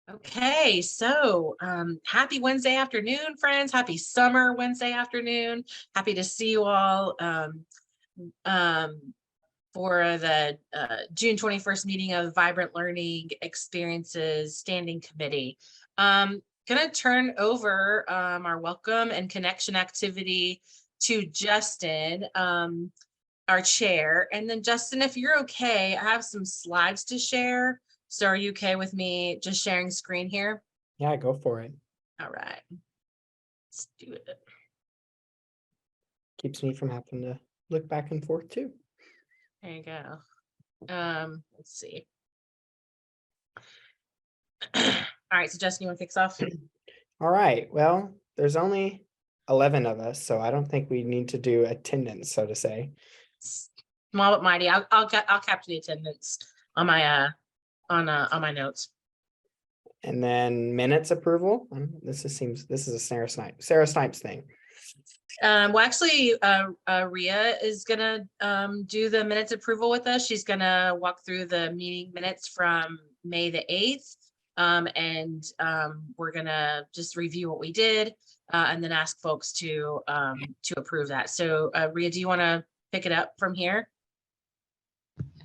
Okay, so happy Wednesday afternoon, friends. Happy summer Wednesday afternoon. Happy to see you all um, for the June 21st meeting of Vibrant Learning Experiences Standing Committee. Gonna turn over our welcome and connection activity to Justin, our chair. And then Justin, if you're okay, I have some slides to share. So are you okay with me just sharing screen here? Yeah, go for it. All right, let's do it. Keeps me from having to look back and forth too. There you go. Let's see. All right, so Justin, you want to kick us off? All right. Well, there's only 11 of us, so I don't think we need to do attendance, so to say. Small but mighty. I'll capture the attendance on my on my notes. And then minutes approval. This is a Sarah Snipes thing. Well, actually, Ria is gonna do the minutes approval with us. She's gonna walk through the meeting minutes from May the 8th. And we're gonna just review what we did and then ask folks to approve that. So Ria, do you want to pick it up from here?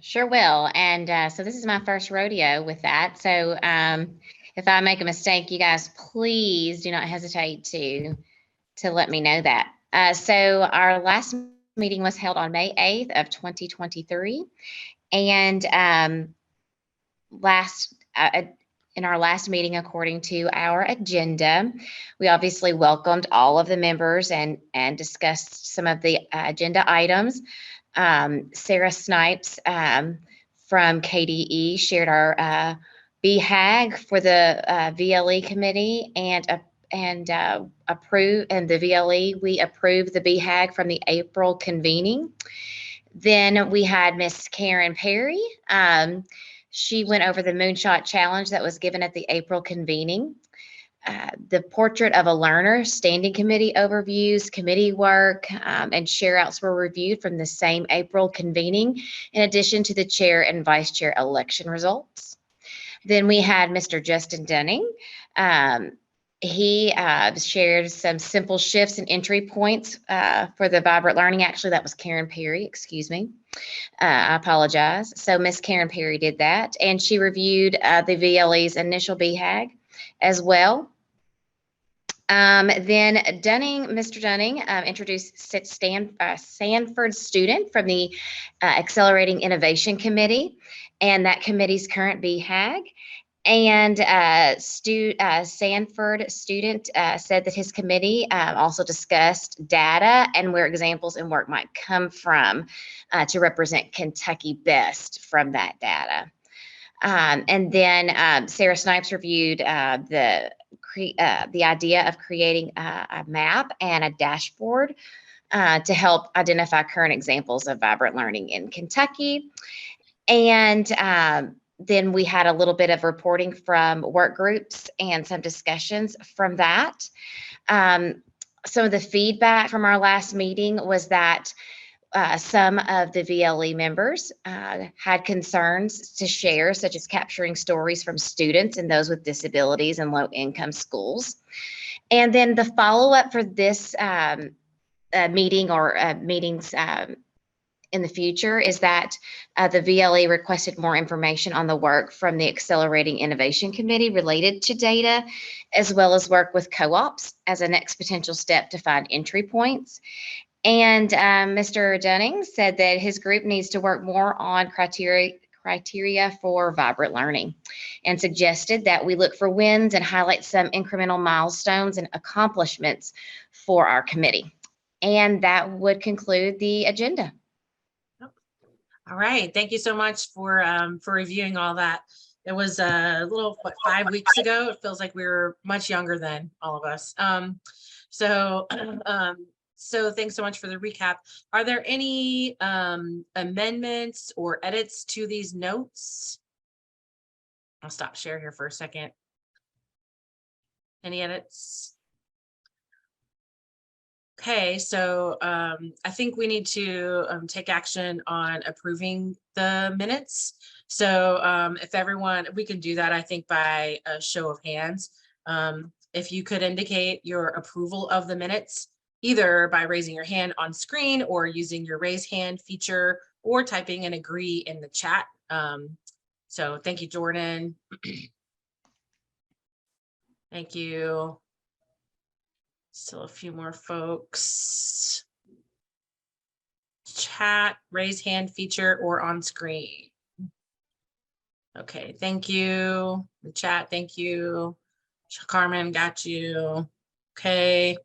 Sure will. And so this is my first rodeo with that. So if I make a mistake, you guys please do not hesitate to let me know that. So our last meeting was held on May 8th of 2023. And in our last meeting, according to our agenda, we obviously welcomed all of the members and discussed some of the agenda items. Sarah Snipes from KDE shared our BHAG for the VLE committee and the VLE, we approved the BHAG from the April convening. Then we had Miss Karen Perry. She went over the Moonshot Challenge that was given at the April convening. The Portrait of a Learner Standing Committee overviews, committee work, and share-outs were reviewed from the same April convening, in addition to the chair and vice chair election results. Then we had Mr. Justin Dunning. He shared some simple shifts and entry points for the Vibrant Learning. Actually, that was Karen Perry, excuse me. I apologize. So Miss Karen Perry did that, and she reviewed the VLE's initial BHAG as well. Then Mr. Dunning introduced Sanford student from the Accelerating Innovation Committee and that committee's current BHAG. And Sanford student said that his committee also discussed data and where examples and work might come from to represent Kentucky best from that data. And then Sarah Snipes reviewed the idea of creating a map and a dashboard to help identify current examples of vibrant learning in Kentucky. And then we had a little bit of reporting from work groups and some discussions from that. Some of the feedback from our last meeting was that some of the VLE members had concerns to share, such as capturing stories from students and those with disabilities in low-income schools. And then the follow-up for this meeting or meetings in the future is that the VLE requested more information on the work from the Accelerating Innovation Committee related to data, as well as work with co-ops as a next potential step to find entry points. And Mr. Dunning said that his group needs to work more on criteria for vibrant learning and suggested that we look for wins and highlight some incremental milestones and accomplishments for our committee. And that would conclude the agenda. All right, thank you so much for reviewing all that. It was a little, 5 weeks ago. It feels like we were much younger then, all of us. So thanks so much for the recap. Are there any amendments or edits to these notes? I'll stop share here for a second. Any edits? Okay, so I think we need to take action on approving the minutes. So if everyone, we can do that, I think by a show of hands. If you could indicate your approval of the minutes, either by raising your hand on screen or using your raise hand feature or typing an agree in the chat. So thank you, Jordan. Thank you. Still a few more folks. Chat, raise hand feature or on screen. Okay, thank you. The chat, thank you. Carmen, got you. Okay.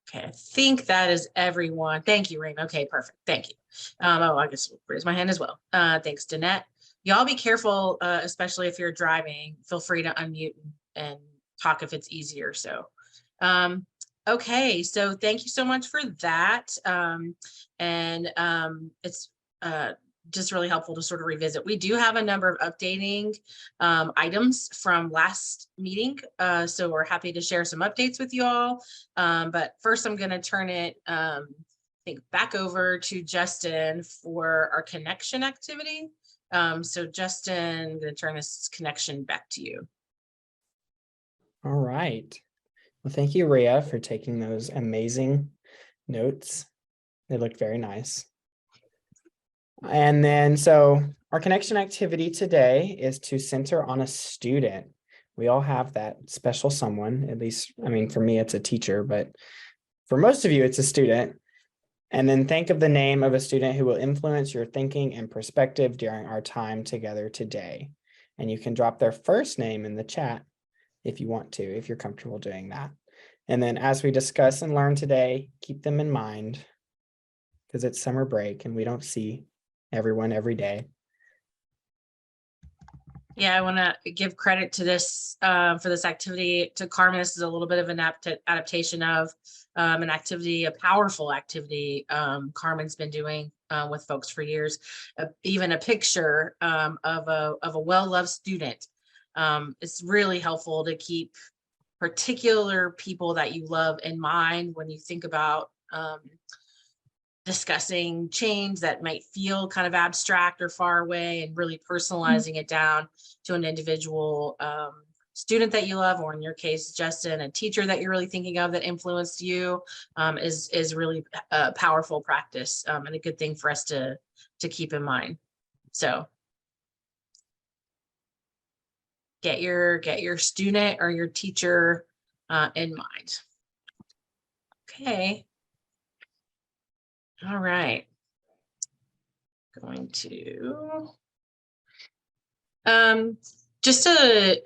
Okay, I think that is everyone. Thank you, Raymond. Okay, perfect. Thank you. Oh, I guess I'll raise my hand as well. Thanks, Danette. Y'all be careful, especially if you're driving. Feel free to unmute and talk if it's easier. So, okay, so thank you so much for that. It's just really helpful to sort of revisit. We do have a number of updating items from last meeting, so we're happy to share some updates with you all. But first, I'm going to turn it I think back over to Justin for our connection activity. So Justin, I'm going to turn this connection back to you. All right. Well, thank you, Rhea, for taking those amazing notes. They look very nice. And then, so our connection activity today is to center on a student. We all have that special someone, at least, I mean, for me, it's a teacher, but for most of you, it's a student. And then think of the name of a student who will influence your thinking and perspective during our time together today. And you can drop their first name in the chat if you want to, if you're comfortable doing that. And then as we discuss and learn today, keep them in mind because it's summer break and we don't see everyone every day. Yeah, I want to give credit to this for this activity to Carmen. This is a little bit of an adaptation of an activity, a powerful activity Carmen's been doing with folks for years. Even a picture of a well-loved student. It's really helpful to keep particular people that you love in mind when you think about discussing change that might feel kind of abstract or far away, and really personalizing it down to an individual student that you love, or in your case, Justin, a teacher that you're really thinking of that influenced you, is really a powerful practice and a good thing for us to keep in mind. So get your student or your teacher in mind. Okay. All right. Going to just a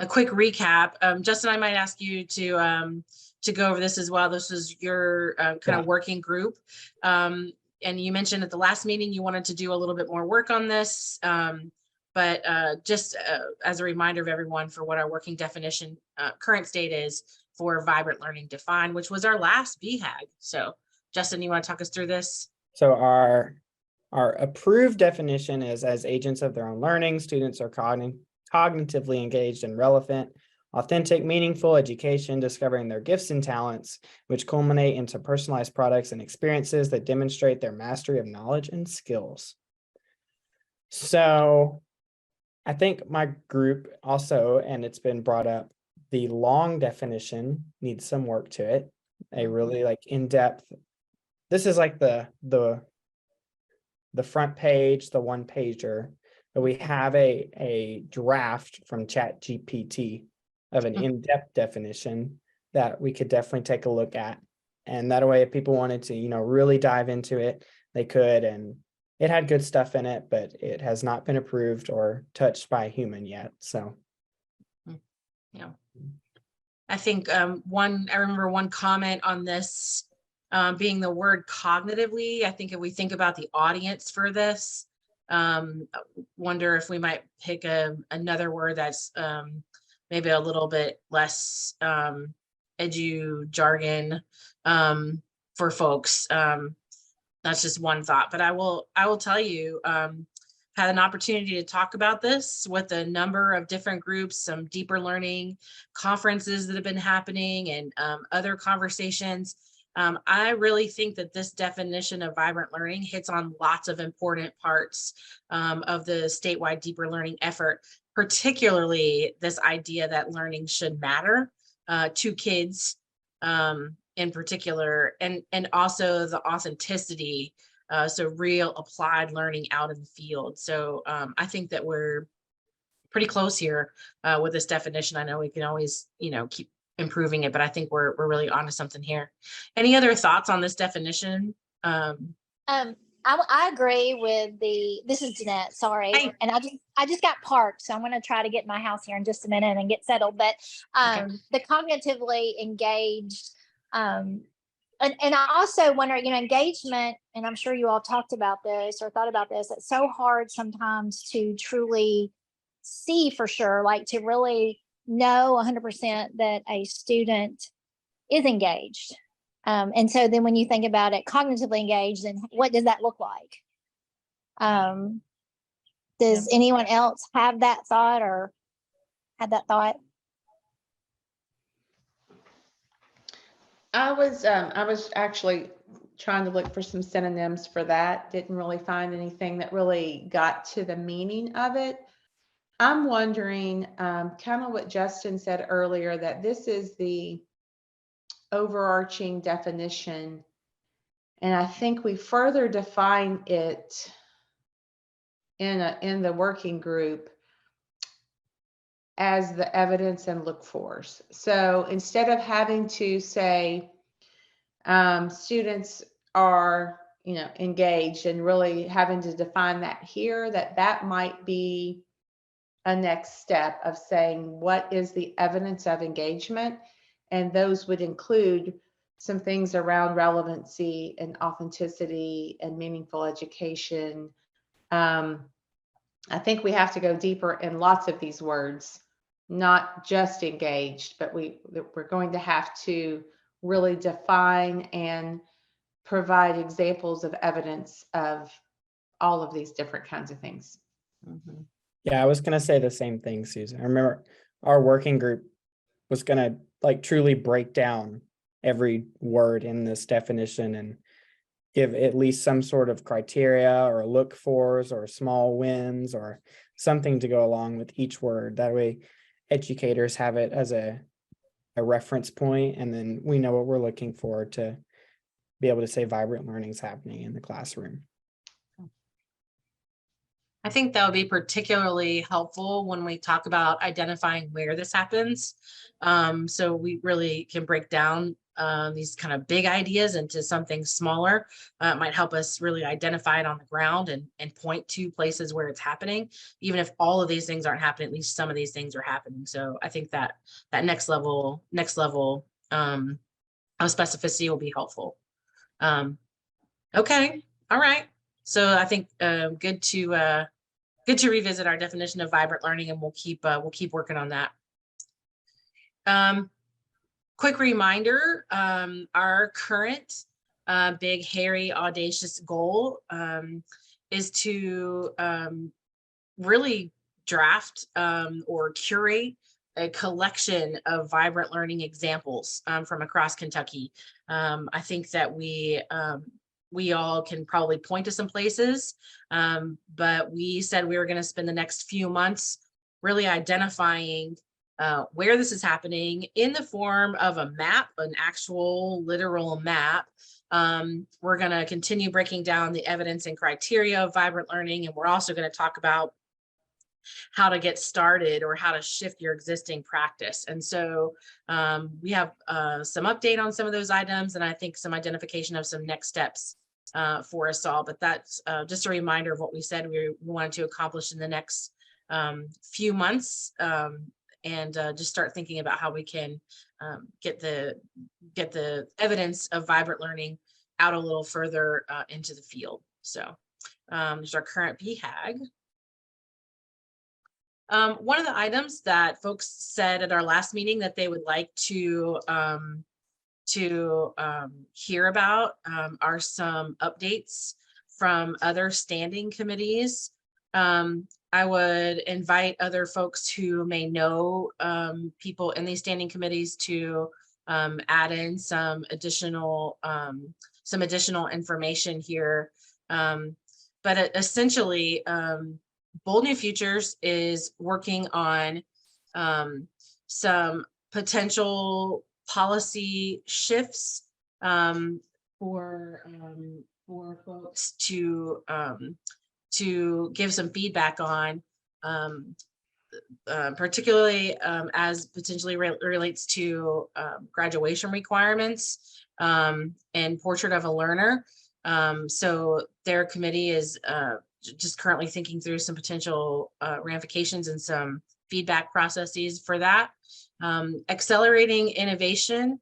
quick recap. Justin, I might ask you to go over this as well. This is your kind of working group. And you mentioned at the last meeting you wanted to do a little bit more work on this. But just as a reminder of everyone for what our working definition current state is for Vibrant Learning Defined, which was our last BHAG. So Justin, you want to talk us through this? So our approved definition is as agents of their own learning, students are cognitively engaged and relevant, authentic, meaningful education, discovering their gifts and talents, which culminate into personalized products and experiences that demonstrate their mastery of knowledge and skills. So I think my group also, and it's been brought up, the long definition needs some work to it. A really like in-depth, this is like the front page, the one pager, but we have a draft from ChatGPT of an in-depth definition that we could definitely take a look at. And that way, if people wanted to, really dive into it, they could. And it had good stuff in it, but it has not been approved or touched by a human yet. So, yeah, I think I remember one comment on this being the word cognitively. I think if we think about the audience for this, wonder if we might pick another word that's maybe a little bit less edu jargon for folks. That's just one thought, but I will tell you, had an opportunity to talk about this with a number of different groups, some deeper learning conferences that have been happening, and other conversations. I really think that this definition of vibrant learning hits on lots of important parts of the statewide deeper learning effort, particularly this idea that learning should matter to kids in particular, and also the authenticity, so real applied learning out in the field. So I think that we're pretty close here with this definition. I know we can always, keep improving it, but I think we're really onto something here. Any other thoughts on this definition? I agree with this is Jeanette, sorry. Hi. And I just got parked, so I'm going to try to get in my house here in just a minute and get settled. But the cognitively engaged, and I also wonder, engagement, and I'm sure you all talked about this or thought about this, it's so hard sometimes to truly see for sure, like to really know 100% that a student is engaged. And so then when you think about it, cognitively engaged, then what does that look like? Does anyone else have that thought or had that thought? I was actually trying to look for some synonyms for that. Didn't really find anything that really got to the meaning of it. I'm wondering, kind of what Justin said earlier, that this is the overarching definition. And I think we further define it in the working group as the evidence and look fors. So instead of having to say students are, engaged and really having to define that here, that might be a next step of saying, what is the evidence of engagement? And those would include some things around relevancy and authenticity and meaningful education. I think we have to go deeper in lots of these words, not just engaged, but we're going to have to really define and provide examples of evidence of all of these different kinds of things. Mhm. Yeah, I was going to say the same thing, Susan. I remember our working group was going to truly break down every word in this definition and give at least some sort of criteria or look fors or small wins or something to go along with each word. That way educators have it as a reference point, and then we know what we're looking for to be able to say vibrant learning is happening in the classroom. I think that would be particularly helpful when we talk about identifying where this happens. So we really can break down these kind of big ideas into something smaller. It might help us really identify it on the ground and point to places where it's happening. Even if all of these things aren't happening, at least some of these things are happening. So I think that next level of specificity will be helpful. Okay, all right. So I think good to revisit our definition of vibrant learning, and we'll keep working on that. Quick reminder, our current big, hairy, audacious goal is to really draft or curate a collection of vibrant learning examples from across Kentucky. I think that we all can probably point to some places, but we said we were going to spend the next few months really identifying where this is happening in the form of a map, an actual literal map. We're going to continue breaking down the evidence and criteria of vibrant learning, and we're also going to talk about how to get started or how to shift your existing practice. And so we have some update on some of those items, and I think some identification of some next steps for us all. But that's just a reminder of what we said we wanted to accomplish in the next few months, and just start thinking about how we can get the evidence of vibrant learning out a little further into the field. So there's our current BHAG. One of the items that folks said at our last meeting that they would like to hear about are some updates from other standing committees. I would invite other folks who may know people in these standing committees to add in some additional information here. But essentially, Bold New Futures is working on some potential policy shifts for folks to give some feedback on, particularly as potentially relates to graduation requirements and Portrait of a Learner. So their committee is just currently thinking through some potential ramifications and some feedback processes for that. Accelerating innovation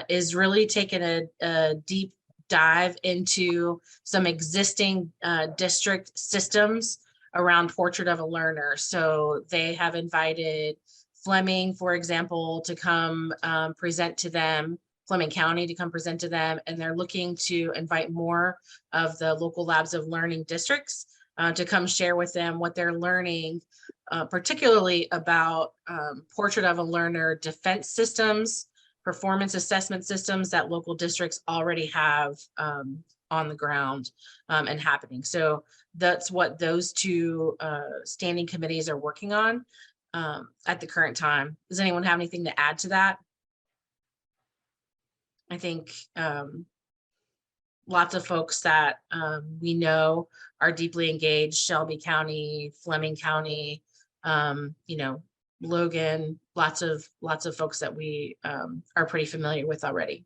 is really taking a deep dive into some existing district systems around Portrait of a Learner. So they have invited Fleming, for example, to come present to them, Fleming County to come present to them, and they're looking to invite more of the local labs of learning districts to come share with them what they're learning, particularly about Portrait of a Learner defense systems, performance assessment systems that local districts already have on the ground and happening. So that's what those two standing committees are working on at the current time. Does anyone have anything to add to that? I think lots of folks that we know are deeply engaged, Shelby County, Fleming County, Logan, lots of folks that we are pretty familiar with already.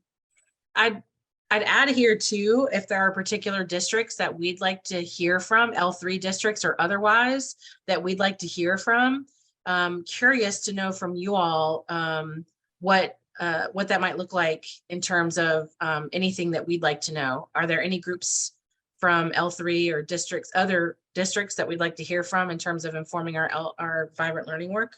I'd add here too, if there are particular districts that we'd like to hear from, L3 districts or otherwise, that we'd like to hear from. Curious to know from you all what that might look like in terms of anything that we'd like to know. Are there any groups from L3 or districts, other districts that we'd like to hear from in terms of informing our vibrant learning work?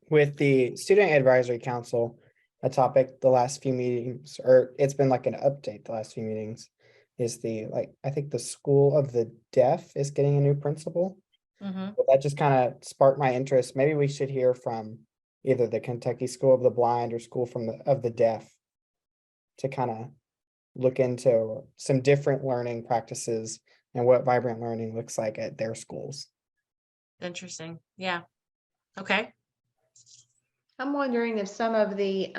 With the Student Advisory Council, a topic the last few meetings, or it's been like an update the last few meetings, is I think the School of the Deaf is getting a new principal. But that just kind of sparked my interest. Maybe we should hear from either the Kentucky School of the Blind or School of the Deaf to kind of look into some different learning practices and what vibrant learning looks like at their schools. Interesting. Yeah. Okay. I'm wondering if some of the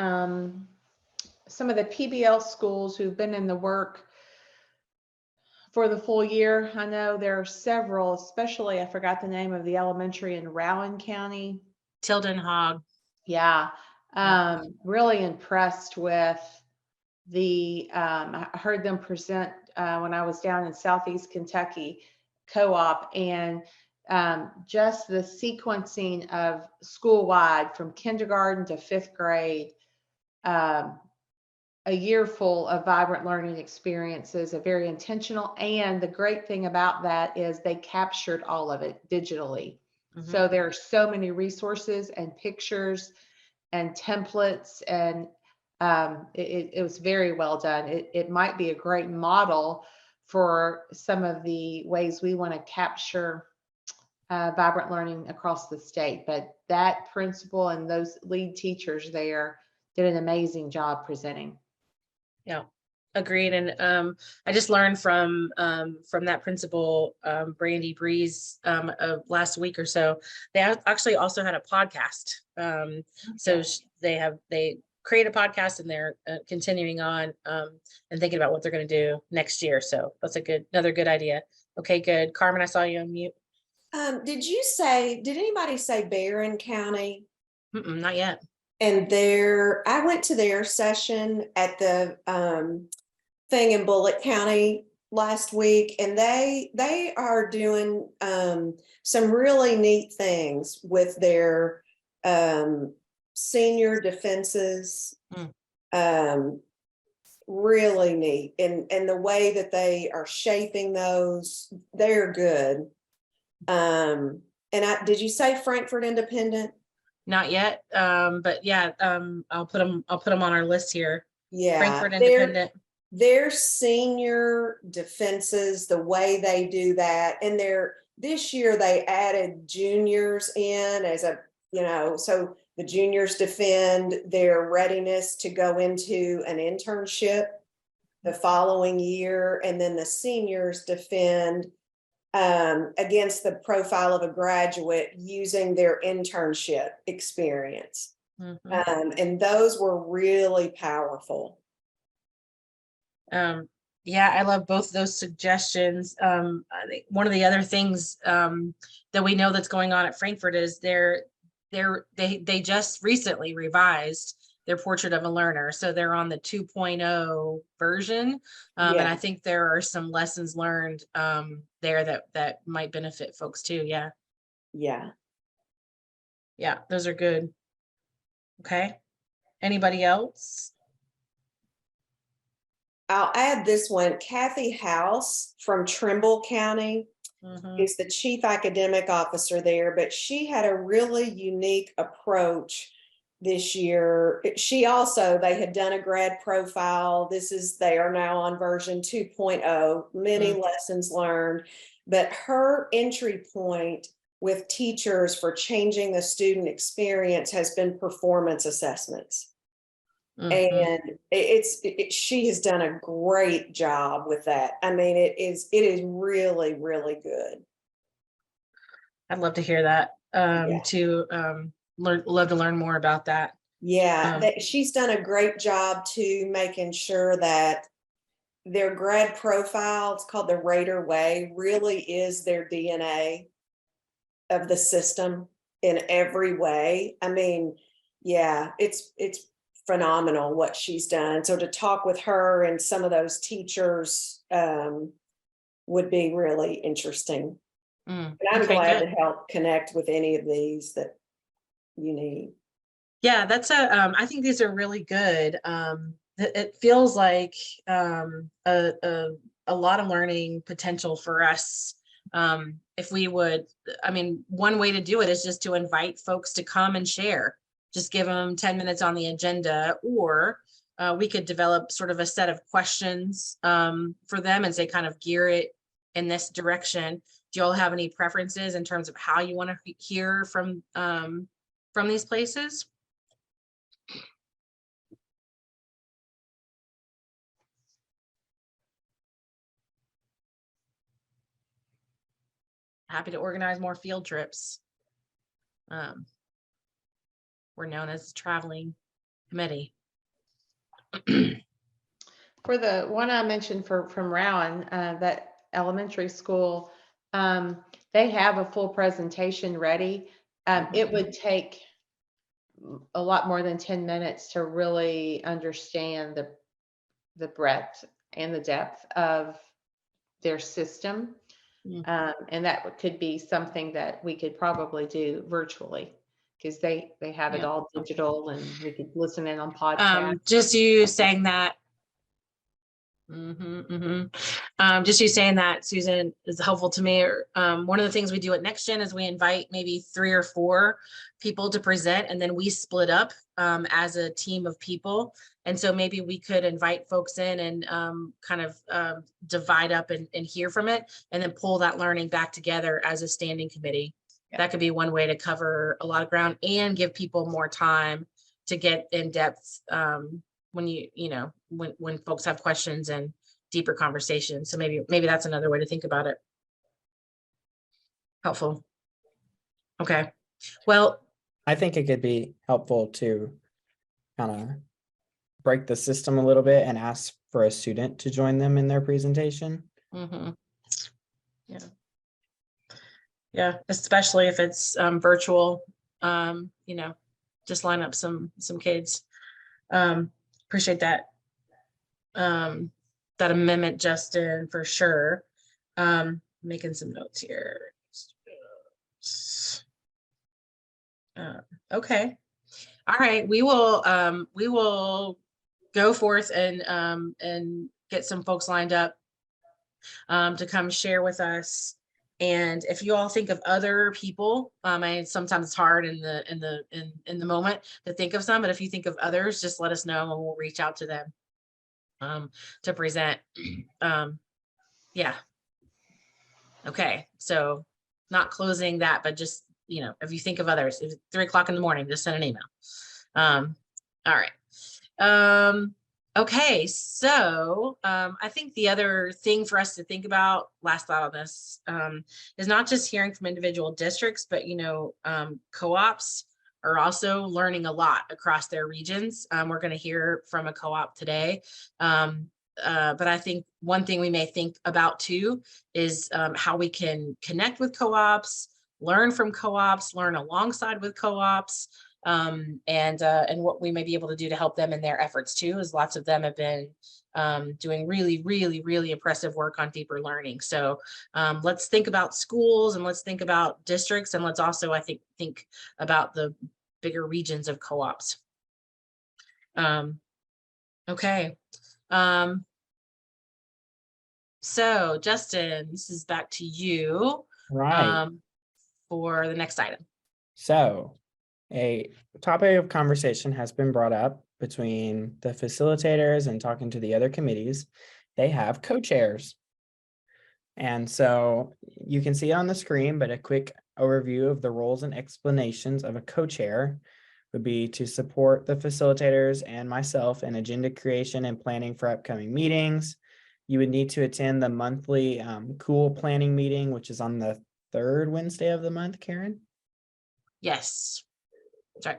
PBL schools who've been in the work for the full year, I know there are several, especially I forgot the name of the elementary in Rowan County. Tilden Hogg. Yeah. Really impressed with I heard them present when I was down in Southeast Kentucky Co-op, and just the sequencing of school-wide from kindergarten to 5th grade, a year full of vibrant learning experiences, a very intentional. And the great thing about that is they captured all of it digitally. So there are so many resources and pictures and templates, and it was very well done. It might be a great model for some of the ways we want to capture vibrant learning across the state. But that principal and those lead teachers there did an amazing job presenting. Yeah, agreed. And I just learned from that principal, Brandy Breeze, last week or so. They actually also had a podcast. So they create a podcast, and they're continuing on and thinking about what they're going to do next year. So that's another good idea. Okay, good. Carmen, I saw you on mute. Did anybody say Barron County? Not yet. And I went to their session at the thing in Bullitt County last week, and they are doing some really neat things with their senior defenses. Really neat, and the way that they are shaping those, they're good. And did you say Frankfort Independent? Not yet, but yeah, I'll put them on our list here. Yeah, Frankfort Independent. their senior defenses, the way they do that, and this year they added juniors in as a, so the juniors defend their readiness to go into an internship the following year, and then the seniors defend against the profile of a graduate using their internship experience. And those were really powerful. Yeah, I love both those suggestions. I think one of the other things that we know that's going on at Frankfurt is they just recently revised their portrait of a learner. So they're on the 2.0 version. And I think there are some lessons learned there that might benefit folks too. Yeah. Yeah. Yeah, those are good. Okay. Anybody else? I'll add this one. Kathy House from Trimble County is the chief academic officer there, but she had a really unique approach this year. They had done a grad profile. They are now on version 2.0, many lessons learned, but her entry point with teachers for changing the student experience has been performance assessments. And she has done a great job with that. I mean, it is really, really good. I'd love to hear that. Love to learn more about that. Yeah, she's done a great job to making sure that their grad profile, it's called the Raider Way, really is their DNA of the system in every way. I mean, yeah, it's phenomenal what she's done. So to talk with her and some of those teachers would be really interesting. And I'm glad to help connect with any of these that you need. Yeah, I think these are really good. It feels like a lot of learning potential for us. If we would, one way to do it is just to invite folks to come and share. Just give them 10 minutes on the agenda, or we could develop sort of a set of questions for them and say kind of gear it in this direction. Do you all have any preferences in terms of how you want to hear from these places? Happy to organize more field trips. We're known as a traveling committee. For the one I mentioned from Rowan, that elementary school, they have a full presentation ready. It would take a lot more than 10 minutes to really understand the breadth and the depth of their system. And that could be something that we could probably do virtually, because they have it all digital, and we could listen in on podcasts. Just you saying that. Just you saying that, Susan, is helpful to me. One of the things we do at NextGen is we invite maybe 3 or 4 people to present, and then we split up as a team of people. And so maybe we could invite folks in and kind of divide up and hear from it, and then pull that learning back together as a standing committee. That could be one way to cover a lot of ground and give people more time to get in depth when folks have questions and deeper conversations. So maybe that's another way to think about it. Helpful. Okay. Well, I think it could be helpful to kind of break the system a little bit and ask for a student to join them in their presentation. Yeah, especially if it's virtual, just line up some kids. Appreciate that. That amendment, Justin, for sure. Making some notes here. Okay. All right. We will go forth and get some folks lined up to come share with us. And if you all think of other people, sometimes it's hard in the moment to think of some, but if you think of others, just let us know and we'll reach out to them. to present. Yeah. Okay, so not closing that, but just, if you think of others, if it's 3 o'clock in the morning, just send an email. All right. Okay, so I think the other thing for us to think about, last thought on this, is not just hearing from individual districts, but co-ops are also learning a lot across their regions. We're going to hear from a co-op today. But I think one thing we may think about too is how we can connect with co-ops, learn from co-ops, learn alongside with co-ops, and what we may be able to do to help them in their efforts too, as lots of them have been doing really, really, really impressive work on deeper learning. So let's think about schools, and let's think about districts, and let's also, I think about the bigger regions of co-ops. Okay. So Justin, this is back to you. Right. For the next item. So a topic of conversation has been brought up between the facilitators and talking to the other committees. They have co-chairs. And so you can see it on the screen, but a quick overview of the roles and explanations of a co-chair would be to support the facilitators and myself in agenda creation and planning for upcoming meetings. You would need to attend the monthly COOL planning meeting, which is on the 3rd Wednesday of the month, Karen. Yes. Sorry.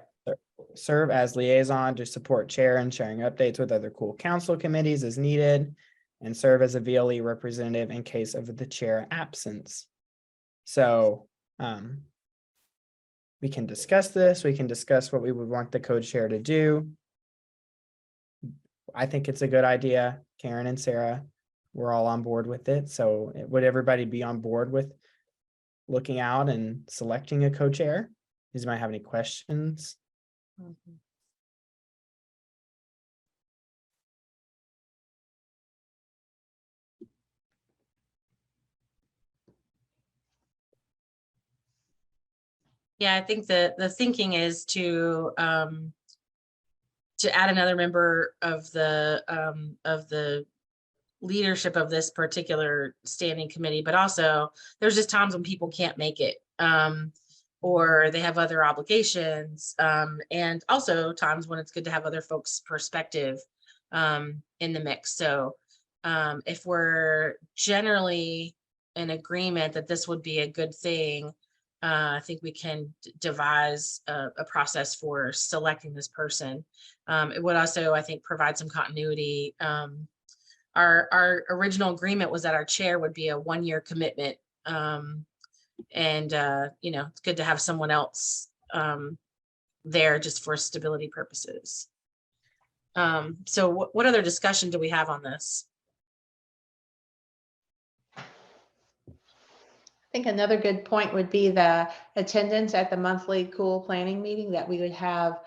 Serve as liaison to support chair and sharing updates with other COOL council committees as needed, and serve as a VLE representative in case of the chair absence. So we can discuss this. We can discuss what we would want the co-chair to do. I think it's a good idea. Karen and Sarah, we're all on board with it. So would everybody be on board with looking out and selecting a co-chair? Does anybody have any questions? Yeah, I think the thinking is to add another member of the leadership of this particular standing committee, but also there's just times when people can't make it, or they have other obligations, and also times when it's good to have other folks' perspective in the mix. So if we're generally in agreement that this would be a good thing, I think we can devise a process for selecting this person. It would also, I think, provide some continuity. Our original agreement was that our chair would be a 1-year commitment. And it's good to have someone else there just for stability purposes. So what other discussion do we have on this? I think another good point would be the attendance at the monthly COOL planning meeting, that we would have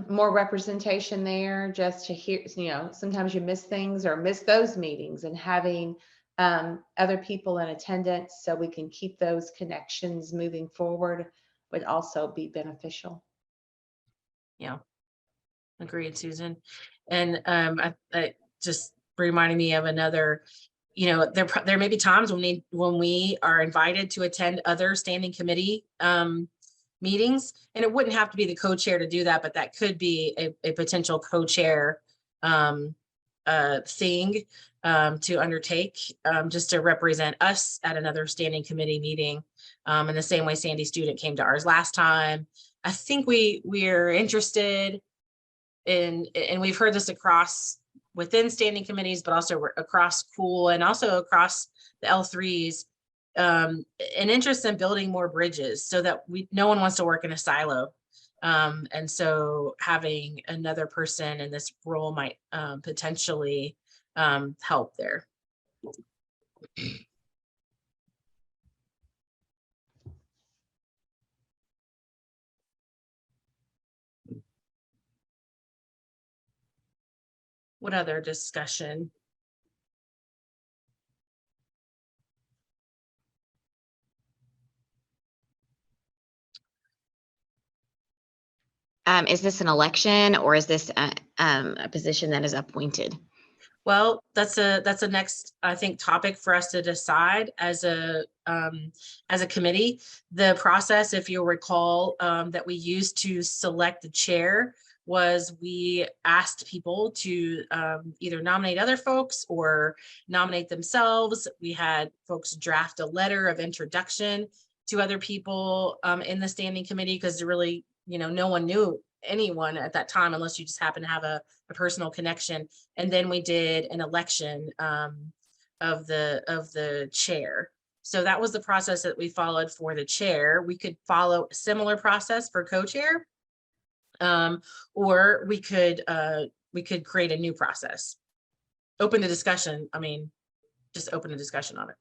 more representation there, just to hear, sometimes you miss things or miss those meetings, and having other people in attendance so we can keep those connections moving forward would also be beneficial. Yeah, agreed, Susan. And I just reminding me of another, there may be times when we are invited to attend other standing committee meetings, and it wouldn't have to be the co-chair to do that, but that could be a potential co-chair thing to undertake, just to represent us at another standing committee meeting, in the same way Sandy Student came to ours last time. I think we're interested in, and we've heard this across within standing committees, but also across COOL and also across the L3s, an interest in building more bridges so that no one wants to work in a silo. And so having another person in this role might potentially help there. What other discussion? Is this an election or is this a position that is appointed? Well, that's a next, I think, topic for us to decide as a committee. The process, if you'll recall, that we used to select the chair was we asked people to either nominate other folks or nominate themselves. We had folks draft a letter of introduction to other people in the standing committee, because really, no one knew anyone at that time unless you just happen to have a personal connection. And then we did an election of the chair. So that was the process that we followed for the chair. We could follow a similar process for co-chair, or we could create a new process. Open the discussion. I mean, just open a discussion on it.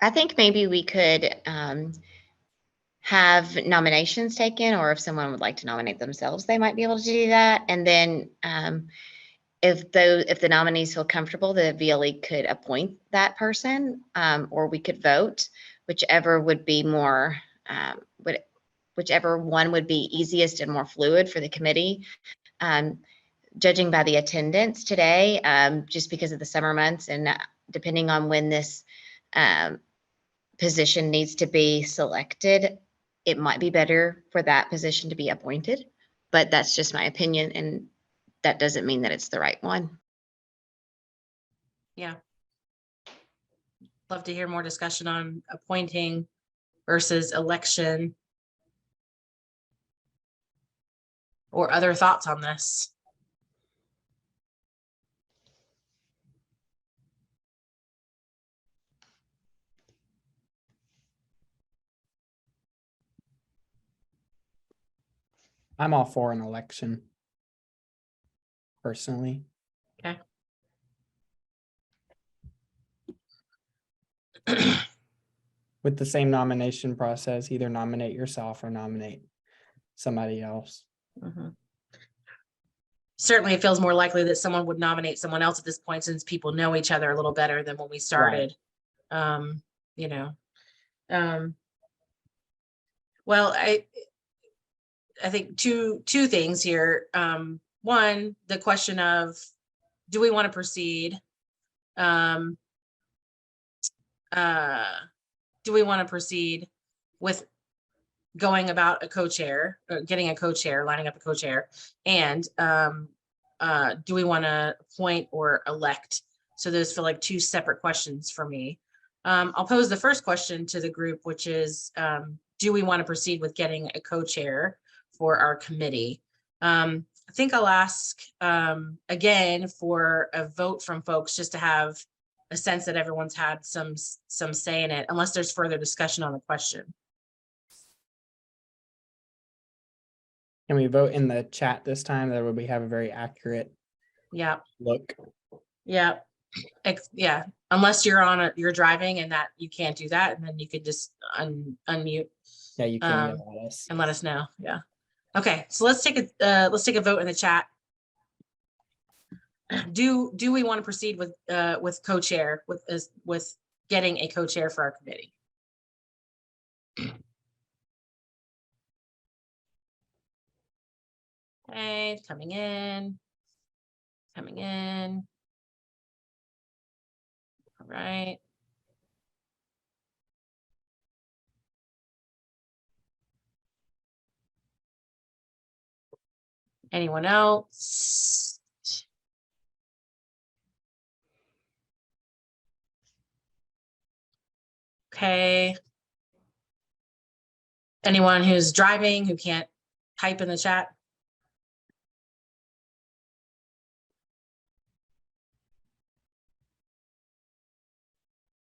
I think maybe we could have nominations taken, or if someone would like to nominate themselves, they might be able to do that. And then if the nominees feel comfortable, the VLE could appoint that person, or we could vote, whichever would be more, whichever one would be easiest and more fluid for the committee. Judging by the attendance today, just because of the summer months and depending on when this position needs to be selected, it might be better for that position to be appointed, but that's just my opinion, and that doesn't mean that it's the right one. Yeah. Love to hear more discussion on appointing versus election, or other thoughts on this. I'm all for an election. Personally. Okay. With the same nomination process, either nominate yourself or nominate somebody else. Mhm. Certainly, it feels more likely that someone would nominate someone else at this point, since people know each other a little better than when we started. Well, I think two things here. One, the question of, do we want to proceed? Do we want to proceed with going about a co-chair, or getting a co-chair, lining up a co-chair? And do we want to appoint or elect? So those feel like two separate questions for me. I'll pose the first question to the group, which is, do we want to proceed with getting a co-chair for our committee? I think I'll ask again for a vote from folks, just to have a sense that everyone's had some say in it, unless there's further discussion on the question. Can we vote in the chat this time? That way we have a very accurate Yeah. look. Yeah. Yeah. Unless you're driving and that you can't do that, and then you could just unmute. Yeah, you can yell at us. And let us know. Yeah. Okay. So let's take a vote in the chat. Do we want to proceed with co-chair, with getting a co-chair for our committee? Okay, coming in. All right. Anyone else? Okay. Anyone who's driving who can't type in the chat?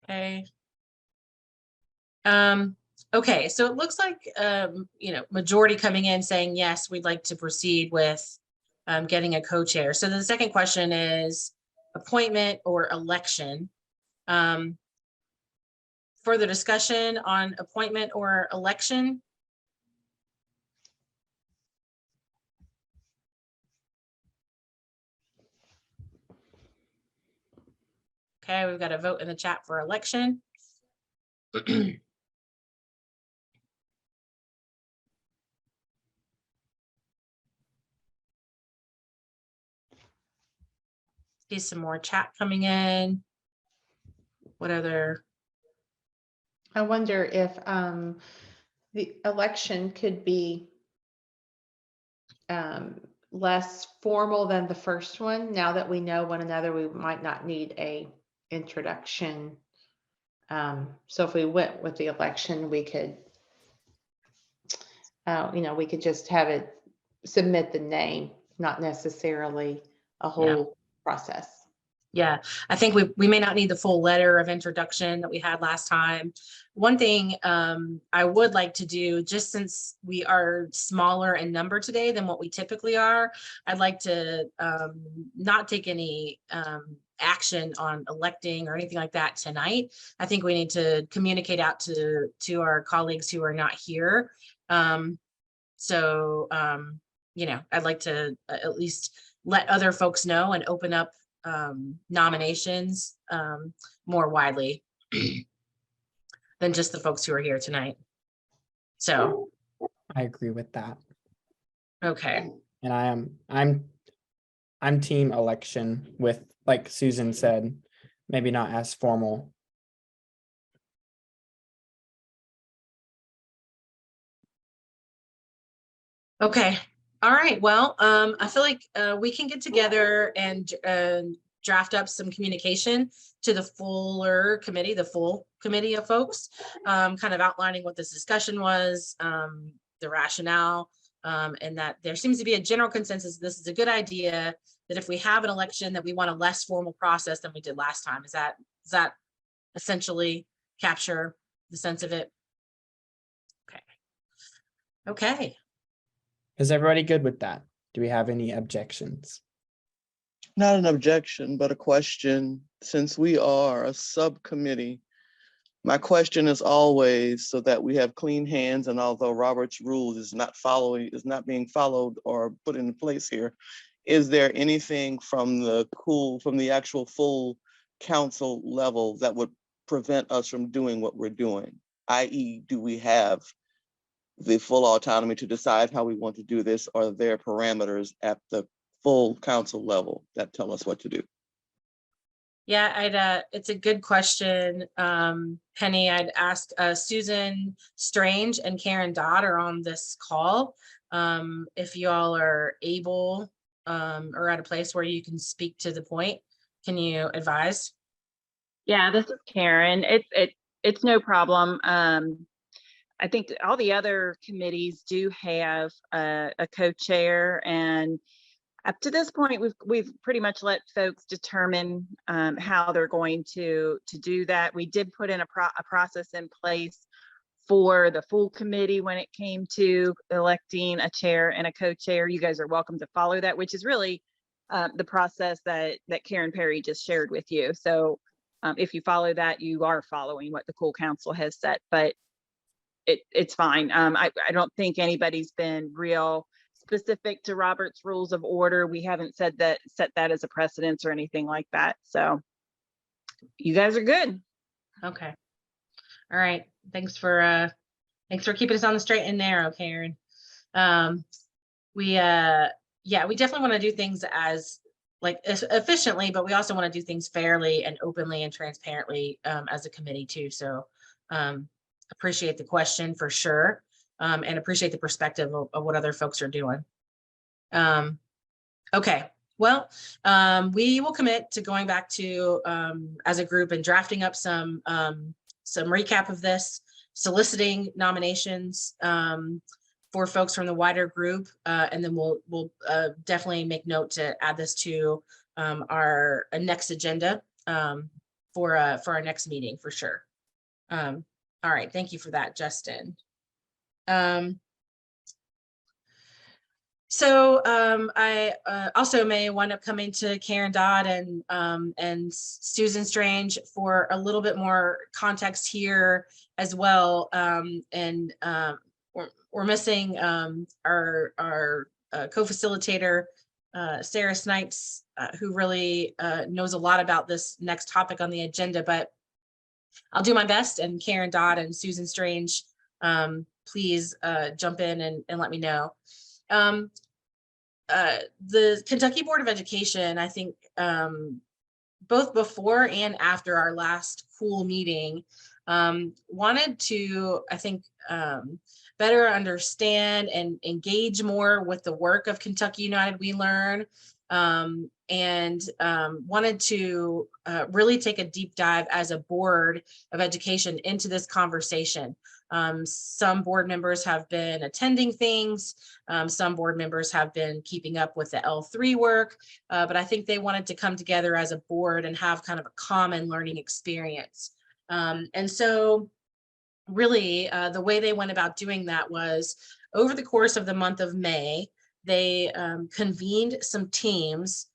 Okay. Okay, so it looks like majority coming in saying yes, we'd like to proceed with getting a co-chair. So the second question is appointment or election. Further discussion on appointment or election? Okay, we've got a vote in the chat for election. See some more chat coming in. What other? I wonder if the election could be less formal than the first one. Now that we know one another, we might not need a introduction. So if we went with the election, we could, we could just have it submit the name, not necessarily a whole process. Yeah, I think we may not need the full letter of introduction that we had last time. One thing I would like to do, just since we are smaller in number today than what we typically are, I'd like to not take any action on electing or anything like that tonight. I think we need to communicate out to our colleagues who are not here. I'd like to at least let other folks know and open up nominations more widely than just the folks who are here tonight. So I agree with that. okay. And I'm team election with, like Susan said, maybe not as formal. Okay. All right. Well, I feel like we can get together and draft up some communication to the full committee of folks, kind of outlining what this discussion was, the rationale, and that there seems to be a general consensus. This is a good idea, that if we have an election, that we want a less formal process than we did last time. Does that essentially capture the sense of it? Okay. Okay. Is everybody good with that? Do we have any objections? Not an objection, but a question. Since we are a subcommittee, my question is always, so that we have clean hands, and although Robert's rules is not being followed or put into place here, is there anything from the actual full council level that would prevent us from doing what we're doing? i.e., do we have the full autonomy to decide how we want to do this, or are there parameters at the full council level that tell us what to do? Yeah, it's a good question, Penny. I'd ask Susan Strange and Karen Dodd are on this call. If you all are able or at a place where you can speak to the point, can you advise? Yeah, this is Karen. It's no problem. I think all the other committees do have a co-chair, and up to this point, we've pretty much let folks determine how they're going to do that. We did put in a process in place for the full committee when it came to electing a chair and a co-chair. You guys are welcome to follow that, which is really the process that Karen Perry just shared with you. So if you follow that, you are following what the full council has set, but it's fine. I don't think anybody's been real specific to Robert's Rules of Order. We haven't set that as a precedence or anything like that. So you guys are good. Okay. All right. Thanks for keeping us on the straight and narrow, Karen. We definitely want to do things as efficiently, but we also want to do things fairly and openly and transparently as a committee too. So appreciate the question for sure. And appreciate the perspective of what other folks are doing. Okay, well, we will commit to going back to as a group and drafting up some recap of this, soliciting nominations for folks from the wider group, and then we'll definitely make note to add this to our next agenda for our next meeting for sure. All right, thank you for that, Justin. I also may wind up coming to Karen Dodd and Susan Strange for a little bit more context here as well. We're missing our co-facilitator, Sarah Snipes, who really knows a lot about this next topic on the agenda, but I'll do my best, and Karen Dodd and Susan Strange, please jump in and let me know. The Kentucky Board of Education, I think, both before and after our last cool meeting, wanted to, I think, better understand and engage more with the work of Kentucky United We Learn, and wanted to really take a deep dive as a board of education into this conversation. Some board members have been attending things. Some board members have been keeping up with the L3 work, but I think they wanted to come together as a board and have kind of a common learning experience. And so really the way they went about doing that was over the course of the month of May, they convened some teams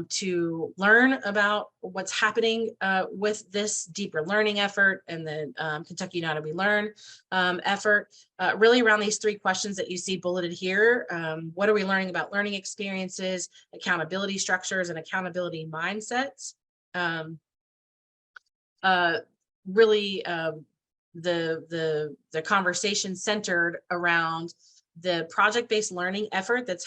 to learn about what's happening with this deeper learning effort and the Kentucky United We Learn effort, really around these 3 questions that you see bulleted here. What are we learning about learning experiences, accountability structures, and accountability mindsets? Really, the conversation centered around the project-based learning effort that's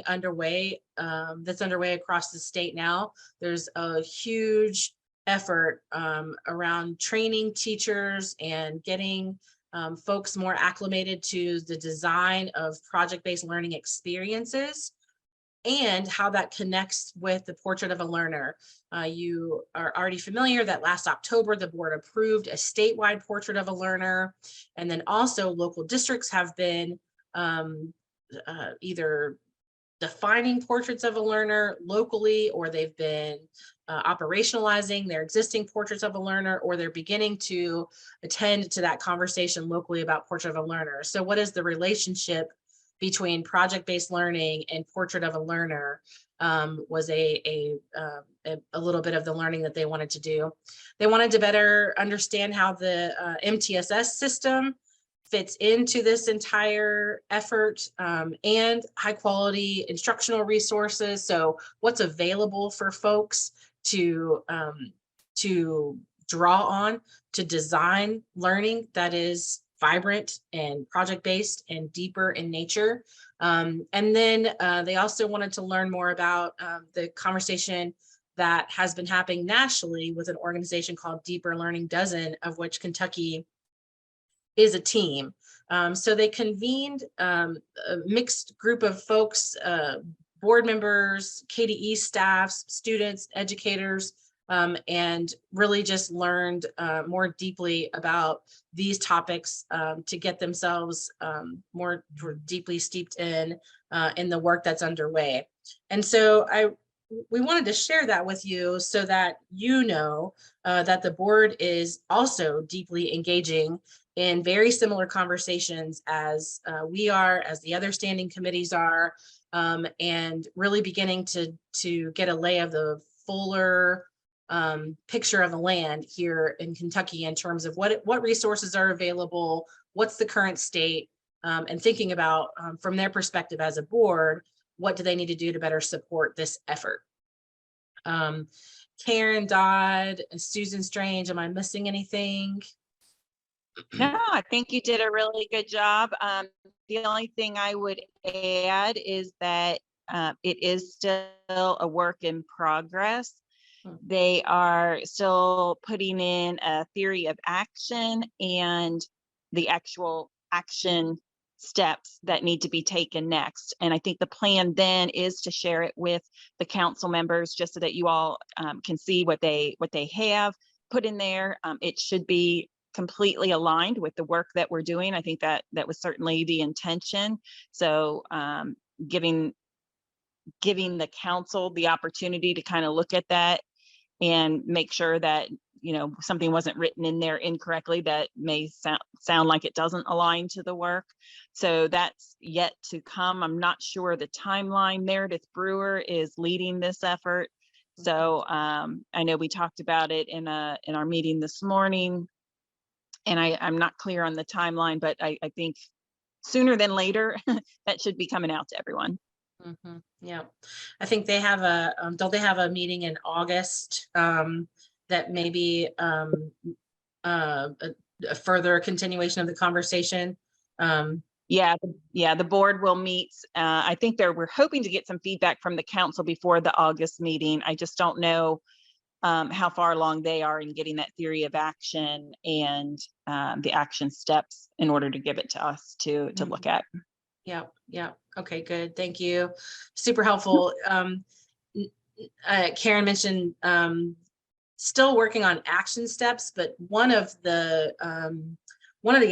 underway across the state now. There's a huge effort around training teachers and getting folks more acclimated to the design of project-based learning experiences and how that connects with the Portrait of a Learner. You are already familiar that last October, the board approved a statewide Portrait of a Learner, and then also local districts have been either defining portraits of a learner locally, or they've been operationalizing their existing portraits of a learner, or they're beginning to attend to that conversation locally about Portrait of a Learner. So what is the relationship between project-based learning and Portrait of a Learner? Was a little bit of the learning that they wanted to do. They wanted to better understand how the MTSS system fits into this entire effort, and high quality instructional resources. So what's available for folks to draw on to design learning that is vibrant and project-based and deeper in nature. And then they also wanted to learn more about the conversation that has been happening nationally with an organization called Deeper Learning Dozen, of which Kentucky is a team. So they convened a mixed group of folks, board members, KDE staffs, students, educators, and really just learned more deeply about these topics to get themselves more deeply steeped in the work that's underway. And so we wanted to share that with you so that you know that the board is also deeply engaging in very similar conversations as we are, as the other standing committees are, and really beginning to get a lay of the fuller picture of the land here in Kentucky in terms of what resources are available, what's the current state, and thinking about from their perspective as a board, what do they need to do to better support this effort? Karen Dodd, Susan Strange, am I missing anything? No, I think you did a really good job. The only thing I would add is that it is still a work in progress. They are still putting in a theory of action and the actual action steps that need to be taken next. And I think the plan then is to share it with the council members just so that you all can see what they have put in there. It should be completely aligned with the work that we're doing. I think that was certainly the intention. So giving the council the opportunity to kind of look at that and make sure that, you know, something wasn't written in there incorrectly that may sound like it doesn't align to the work. So that's yet to come. I'm not sure the timeline. Meredith Brewer is leading this effort. So I know we talked about it in our meeting this morning, and I'm not clear on the timeline, but I think sooner than later, that should be coming out to everyone. Mm-hmm. Yeah, I think they have don't they have a meeting in August that maybe a further continuation of the conversation. Yeah, the board will meet. I think we're hoping to get some feedback from the council before the August meeting. I just don't know how far along they are in getting that theory of action and the action steps in order to give it to us to look at. Yep. Yep. Okay, good. Thank you. Super helpful. Karen mentioned still working on action steps, but one of the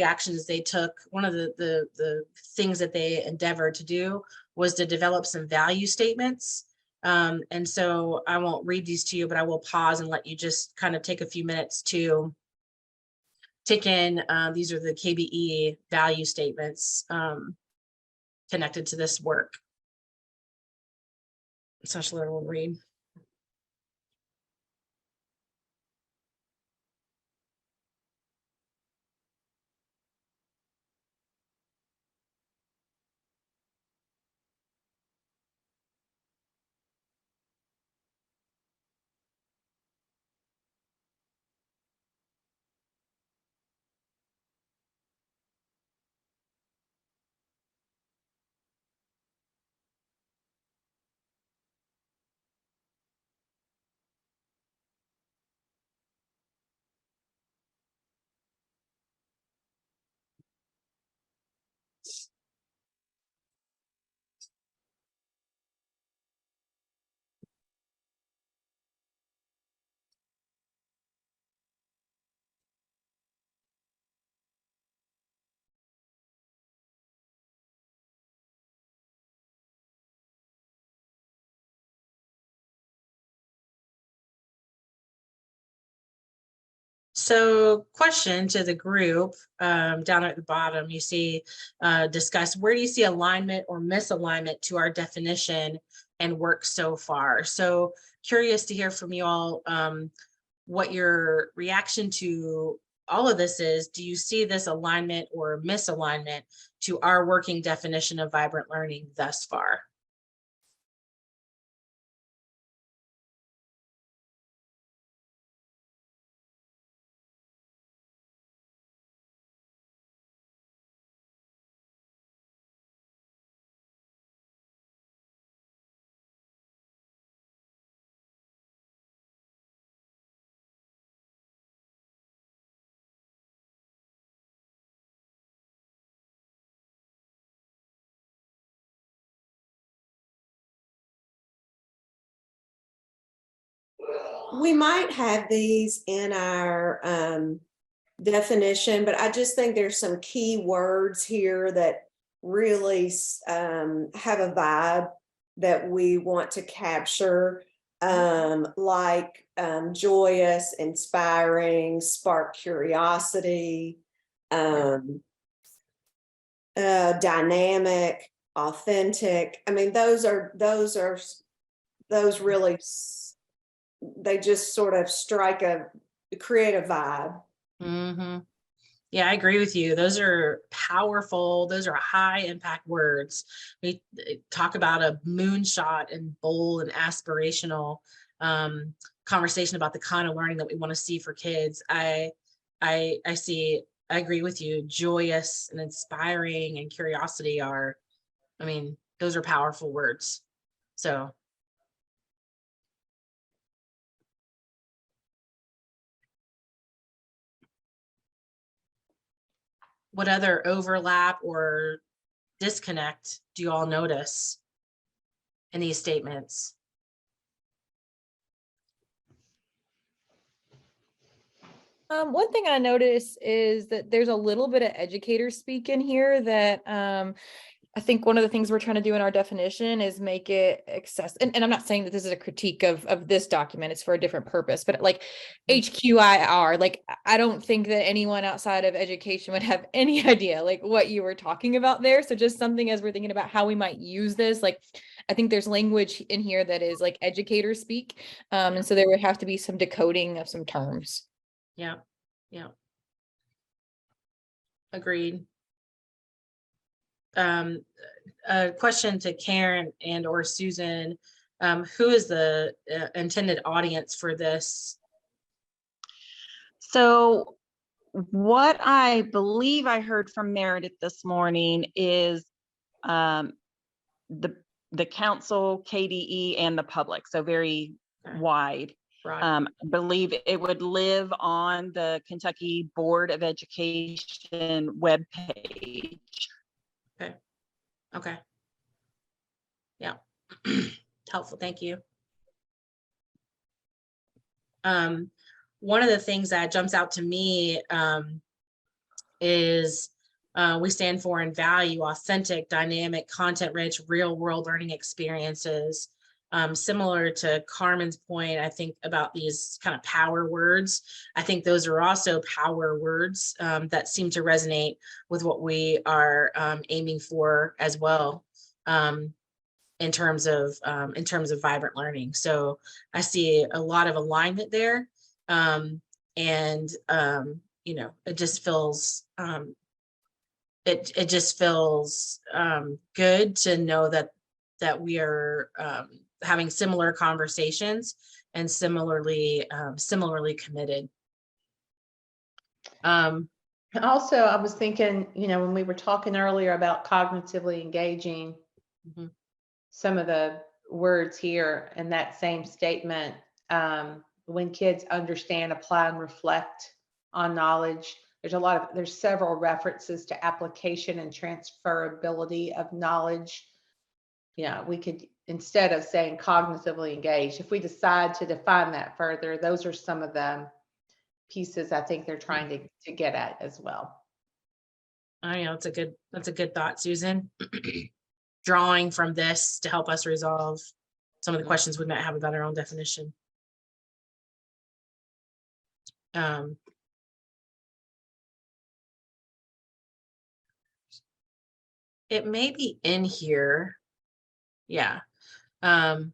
actions they took, one of the things that they endeavored to do was to develop some value statements. And so I won't read these to you, but I will pause and let you just kind of take a few minutes to take in. These are the KBE value statements connected to this work. So Charlotte will read. So question to the group, down at the bottom, you see discuss, where do you see alignment or misalignment to our definition and work so far? So curious to hear from you all what your reaction to all of this is. Do you see this alignment or misalignment to our working definition of vibrant learning thus far? We might have these in our definition, but I just think there's some key words here that really have a vibe that we want to capture, like joyous, inspiring, spark curiosity, dynamic, authentic. I mean, those really, they just sort of create a vibe. Mm-hmm. Yeah, I agree with you. Those are powerful. Those are high impact words. We talk about a moonshot and bold and aspirational conversation about the kind of learning that we want to see for kids. I agree with you. Joyous and inspiring and curiosity are, I mean, those are powerful words. So. What other overlap or disconnect do you all notice in these statements? One thing I notice is that there's a little bit of educator speak in here that I think one of the things we're trying to do in our definition is make it accessible. And I'm not saying that this is a critique of this document, it's for a different purpose, but like HQIR, like I don't think that anyone outside of education would have any idea like what you were talking about there. So just something as we're thinking about how we might use this, like I think there's language in here that is like educator speak. And so there would have to be some decoding of some terms. Yeah. Yeah. Agreed. A question to Karen and or Susan, who is the intended audience for this? So what I believe I heard from Meredith this morning is the council, KDE, and the public, so very Okay. wide. Broad. I believe it would live on the Kentucky Board of Education webpage. Okay. Yeah. Helpful. Thank you. One of the things that jumps out to me is we stand for and value authentic, dynamic, content-rich, real-world learning experiences. Similar to Carmen's point, I think about these kind of power words. I think those are also power words that seem to resonate with what we are aiming for as well. In terms of vibrant learning. So I see a lot of alignment there. You know, it just feels it just feels good to know that we are having similar conversations and similarly committed. Also, I was thinking, you know, when we were talking earlier about cognitively engaging, Mhm. some of the words here in that same statement, when kids understand, apply, and reflect on knowledge, there's several references to application and transferability of knowledge. Yeah, we could, instead of saying cognitively engaged, if we decide to define that further, those are some of the pieces I think they're trying to get at as well. I know that's a good thought, Susan. Drawing from this to help us resolve some of the questions we might have about our own definition. It may be in here. Yeah. One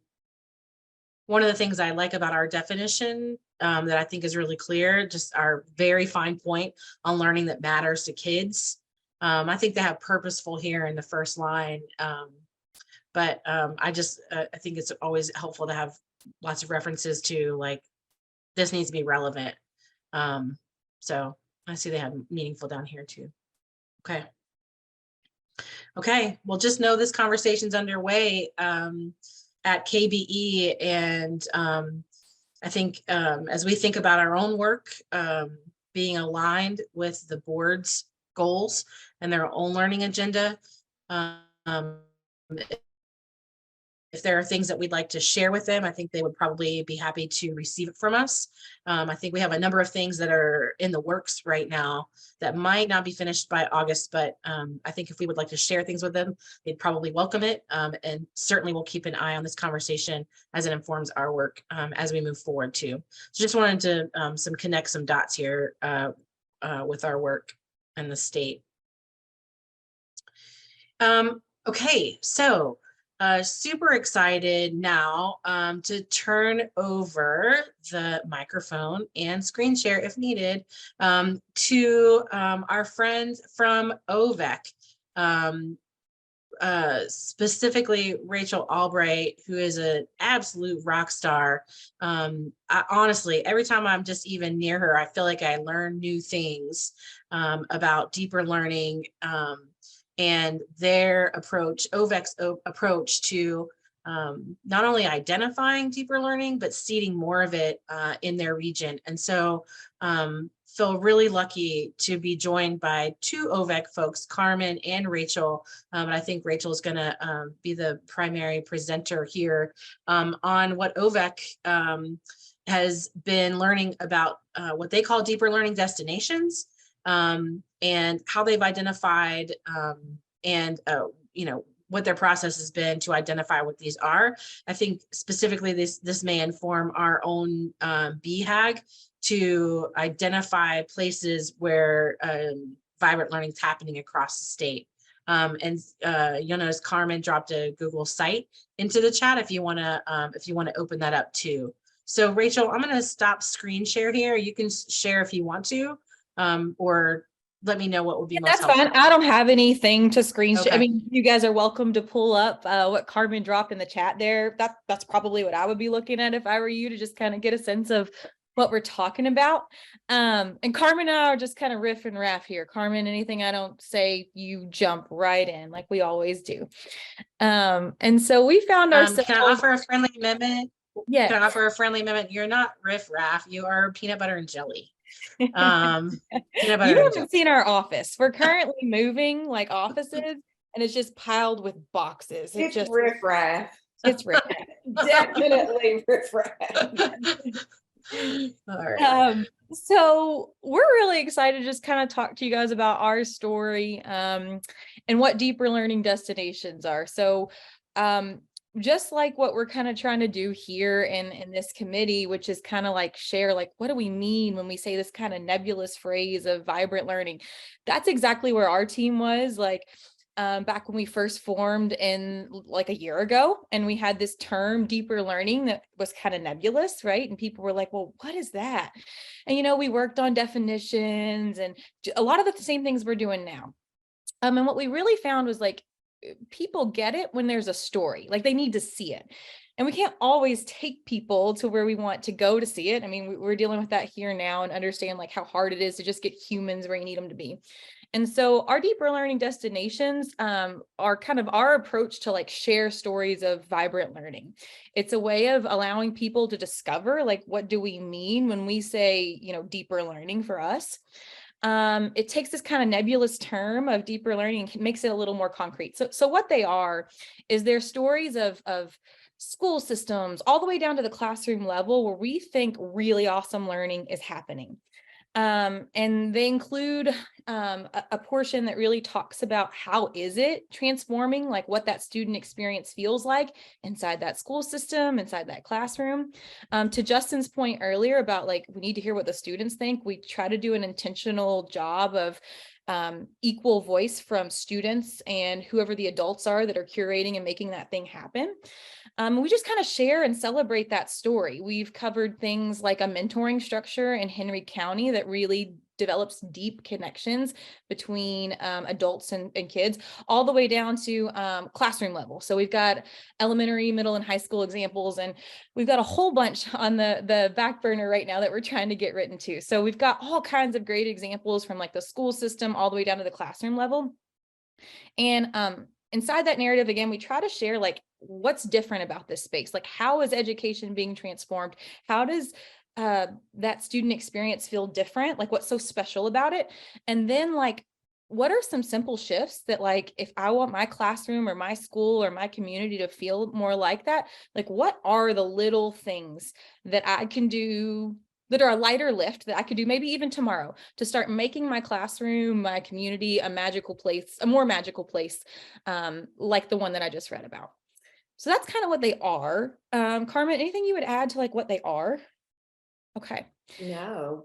of the things I like about our definition that I think is really clear, just our very fine point on learning that matters to kids. I think they have purposeful here in the first line. But I think it's always helpful to have lots of references to like, this needs to be relevant. So I see they have meaningful down here too. Okay, well, just know this conversation's underway at KBE, and I think as we think about our own work, being aligned with the board's goals and their own learning agenda, if there are things that we'd like to share with them, I think they would probably be happy to receive it from us. I think we have a number of things that are in the works right now that might not be finished by August, but I think if we would like to share things with them, they'd probably welcome it. And certainly we'll keep an eye on this conversation as it informs our work as we move forward too. So just wanted to connect some dots here with our work and the state. Okay, so super excited now to turn over the microphone and screen share if needed to our friends from OVEC, specifically Rachel Albright, who is an absolute rock star. Honestly, every time I'm just even near her, I feel like I learn new things about deeper learning and their approach, OVEC's approach to not only identifying deeper learning, but seeding more of it in their region. And so feel really lucky to be joined by two OVEC folks, Carmen and Rachel. And I think Rachel is going to be the primary presenter here on what OVEC has been learning about what they call deeper learning destinations. And how they've identified and what their process has been to identify what these are. I think specifically this may inform our own BHAG to identify places where vibrant learning is happening across the state. And you'll notice Carmen dropped a Google site into the chat if you want to open that up too. So Rachel, I'm going to stop screen share here. You can share if you want to. Or let me know what would be most helpful. That's fine. I don't have anything to screen share. Okay. I mean, you guys are welcome to pull up what Carmen dropped in the chat there. That's probably what I would be looking at if I were you, to just kind of get a sense of what we're talking about. And Carmen and I are just kind of riff and raff here. Carmen, anything I don't say, you jump right in like we always do. And so we found ourselves. Can I offer a friendly amendment? Yeah. Can I offer a friendly amendment? You're not riff raff. You are peanut butter and jelly. Peanut You butter and jelly. haven't seen our office. We're currently moving like offices, and it's just piled with boxes. It's just riffraff. It's riff. Definitely riffraff. All right. So we're really excited to just kind of talk to you guys about our story, and what deeper learning destinations are. So, just like what we're kind of trying to do here in this committee, which is kind of like share, like, what do we mean when we say this kind of nebulous phrase of vibrant learning? That's exactly where our team was like, back when we first formed in like a year ago, and we had this term deeper learning that was kind of nebulous, right? And people were like, well, what is that? And, we worked on definitions and a lot of the same things we're doing now. And what we really found was like, people get it when there's a story, like they need to see it. And we can't always take people to where we want to go to see it. I mean, we're dealing with that here now and understand like how hard it is to just get humans where you need them to be. And so our deeper learning destinations are kind of our approach to like share stories of vibrant learning. It's a way of allowing people to discover like, what do we mean when we say, deeper learning for us? It takes this kind of nebulous term of deeper learning and makes it a little more concrete. So what they are is they're stories of school systems all the way down to the classroom level where we think really awesome learning is happening. And they include a portion that really talks about how is it transforming, like what that student experience feels like inside that school system, inside that classroom. To Justin's point earlier about like, we need to hear what the students think. We try to do an intentional job of equal voice from students and whoever the adults are that are curating and making that thing happen. We just kind of share and celebrate that story. We've covered things like a mentoring structure in Henry County that really develops deep connections between adults and kids, all the way down to classroom level. So we've got elementary, middle, and high school examples, and we've got a whole bunch on the back burner right now that we're trying to get written to. So we've got all kinds of great examples from like the school system all the way down to the classroom level. And inside that narrative, again, we try to share like what's different about this space. Like, how is education being transformed? How does that student experience feel different? Like, what's so special about it? And then like, what are some simple shifts that like, if I want my classroom or my school or my community to feel more like that, like what are the little things that I can do that are a lighter lift that I could do maybe even tomorrow to start making my classroom, my community, a magical place, a more magical place, like the one that I just read about. So that's kind of what they are. Carmen, anything you would add to like what they are? Okay. No,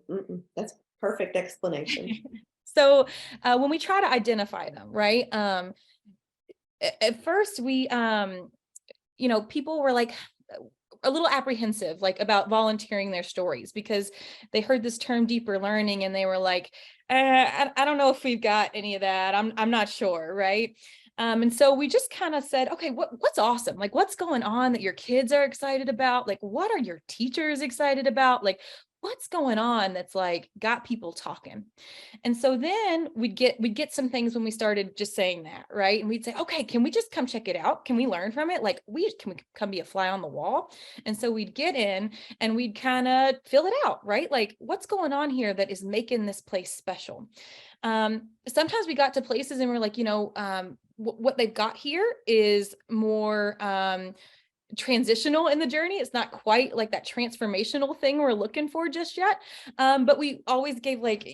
that's perfect explanation. So when we try to identify them, right? At first we, people were like a little apprehensive, like about volunteering their stories because they heard this term deeper learning and they were like, I don't know if we've got any of that. I'm not sure, right? And so we just kind of said, okay, what's awesome? Like, what's going on that your kids are excited about? Like, what are your teachers excited about? Like, what's going on that's like got people talking? And so then we'd get some things when we started just saying that, right? And we'd say, okay, can we just come check it out? Can we learn from it? Like, can we come be a fly on the wall? And so we'd get in and we'd kind of fill it out, right? Like, what's going on here that is making this place special? Sometimes we got to places and we're like, what they've got here is more transitional in the journey. It's not quite like that transformational thing we're looking for just yet. But we always gave like,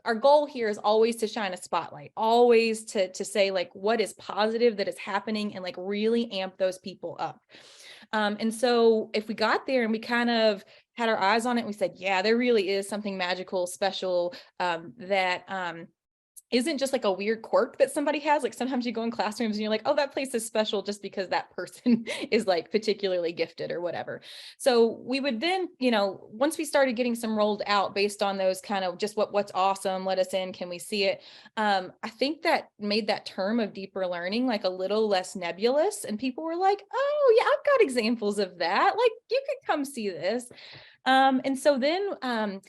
our goal here is always to shine a spotlight, always to say like what is positive that is happening and like really amp those people up. And so if we got there and we kind of had our eyes on it, we said, yeah, there really is something magical, special, that isn't just like a weird quirk that somebody has. Like sometimes you go in classrooms and you're like, oh, that place is special just because that person is like particularly gifted or whatever. So we would then, you know, once we started getting some rolled out based on those kind of just what's awesome, let us in, can we see it? I think that made that term of deeper learning like a little less nebulous, and people were like, oh yeah, I've got examples of that. Like you could come see this. And so then,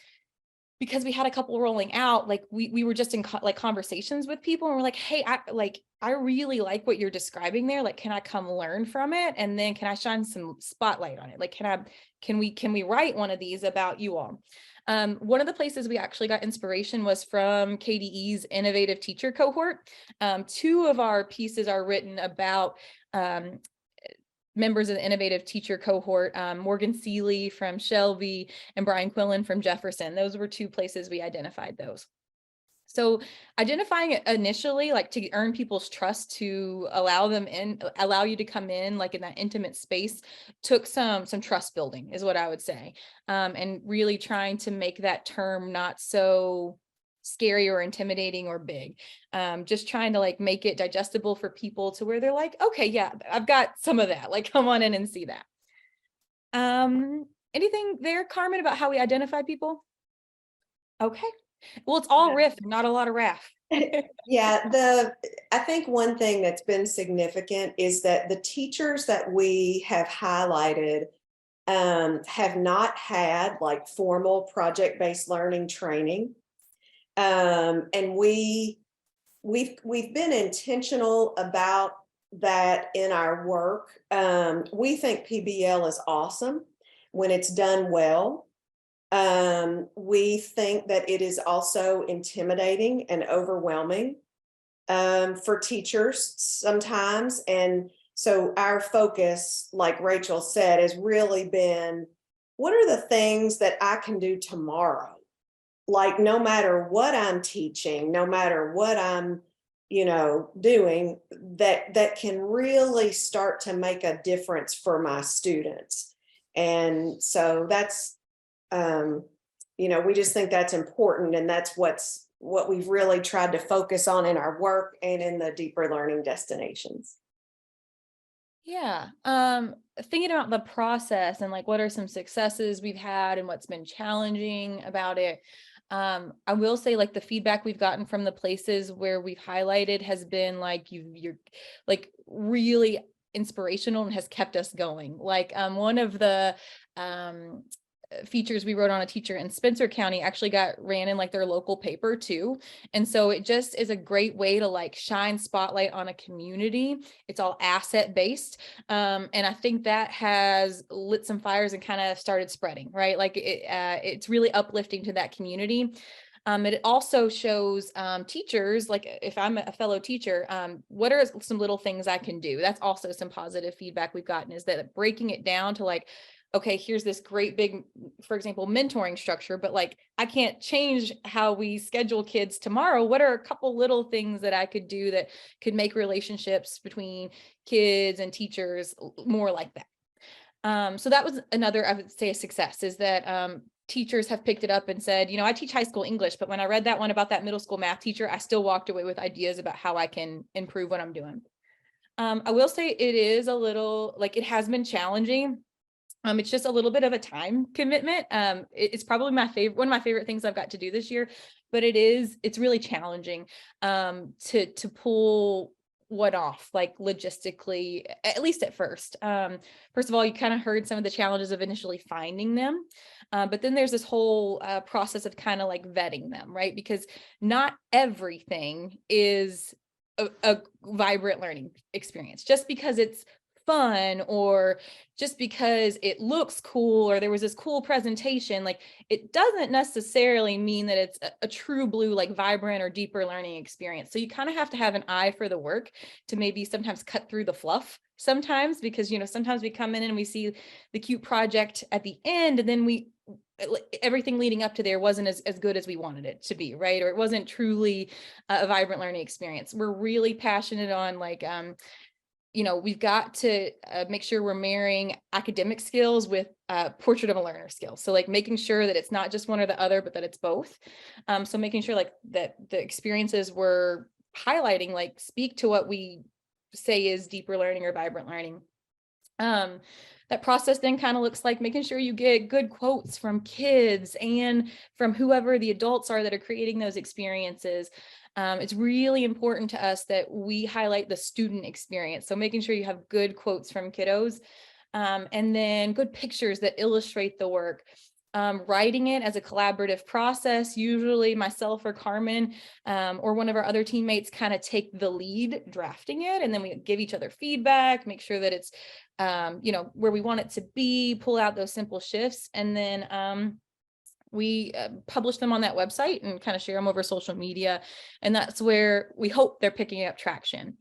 because we had a couple rolling out, like we were just in like conversations with people, and we're like, hey, I really like what you're describing there. Like, can I come learn from it? And then can I shine some spotlight on it? Like, can we write one of these about you all? One of the places we actually got inspiration was from KDE's Innovative Teacher Cohort. 2 of our pieces are written about members of the Innovative Teacher Cohort, Morgan Seeley from Shelby and Brian Quillen from Jefferson. Those were 2 places we identified those. So identifying it initially, like to earn people's trust to allow you to come in like in that intimate space, took some trust building is what I would say. And really trying to make that term not so scary or intimidating or big. Just trying to like make it digestible for people to where they're like, okay, yeah, I've got some of that. Like, come on in and see that. Anything there, Carmen, about how we identify people? Okay. Well, it's all riff, not a lot of RAF. Yeah, I think one thing that's been significant is that the teachers that we have highlighted have not had like formal project-based learning training. And we've been intentional about that in our work. We think PBL is awesome when it's done well. We think that it is also intimidating and overwhelming for teachers sometimes. And so our focus, like Rachel said, has really been, what are the things that I can do tomorrow? Like, no matter what I'm teaching, no matter what I'm, doing, that can really start to make a difference for my students. And so that's, we just think that's important. And that's what we've really tried to focus on in our work and in the deeper learning destinations. Yeah. Thinking about the process and like what are some successes we've had and what's been challenging about it. I will say like the feedback we've gotten from the places where we've highlighted has been like you're like really inspirational and has kept us going. Like one of the features we wrote on a teacher in Spencer County actually ran in like their local paper too. And so it just is a great way to like shine spotlight on a community. It's all asset based. And I think that has lit some fires and kind of started spreading, right? Like it's really uplifting to that community. It also shows teachers, like if I'm a fellow teacher, what are some little things I can do? That's also some positive feedback we've gotten, is that breaking it down to like, okay, here's this great big, for example, mentoring structure, but like, I can't change how we schedule kids tomorrow. What are a couple little things that I could do that could make relationships between kids and teachers more like that? So that was another, I would say, a success, is that teachers have picked it up and said, I teach high school English, but when I read that one about that middle school math teacher, I still walked away with ideas about how I can improve what I'm doing. I will say it is a little, like, it has been challenging. It's just a little bit of a time commitment. It's probably one of my favorite things I've got to do this year, but it's really challenging to pull what off, like logistically, at least at first. First of all, you kind of heard some of the challenges of initially finding them, but then there's this whole process of kind of like vetting them, right? Because not everything is a vibrant learning experience. Just because it's fun or just because it looks cool or there was this cool presentation, like it doesn't necessarily mean that it's a true blue, like vibrant or deeper learning experience. So you kind of have to have an eye for the work to maybe sometimes cut through the fluff sometimes, because sometimes we come in and we see the cute project at the end, and then everything leading up to there wasn't as good as we wanted it to be, right? Or it wasn't truly a vibrant learning experience. We're really passionate on like you know, we've got to make sure we're marrying academic skills with portrait of a learner skills. So like making sure that it's not just one or the other, but that it's both. So making sure like that the experiences we're highlighting like speak to what we say is deeper learning or vibrant learning. That process then kind of looks like making sure you get good quotes from kids and from whoever the adults are that are creating those experiences. It's really important to us that we highlight the student experience. So making sure you have good quotes from kiddos, and then good pictures that illustrate the work. Writing it as a collaborative process, usually myself or Carmen or one of our other teammates kind of take the lead drafting it, and then we give each other feedback, make sure that it's you know, where we want it to be, pull out those simple shifts, and then we publish them on that website and kind of share them over social media. And that's where we hope they're picking up traction.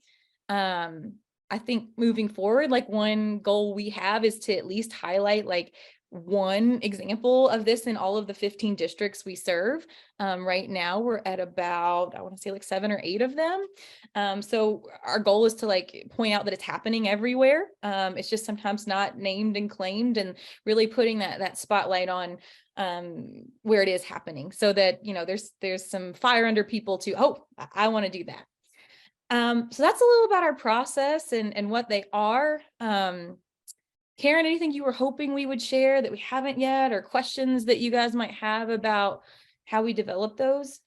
I think moving forward, like one goal we have is to at least highlight like one example of this in all of the 15 districts we serve. Right now we're at about, I want to say like 7 or 8 of them. So our goal is to like point out that it's happening everywhere. It's just sometimes not named and claimed, and really putting that spotlight on where it is happening, so that, you know, there's some fire under people to, oh, I want to do that. So that's a little about our process and what they are. Karen, anything you were hoping we would share that we haven't yet, or questions that you guys might have about how we develop those?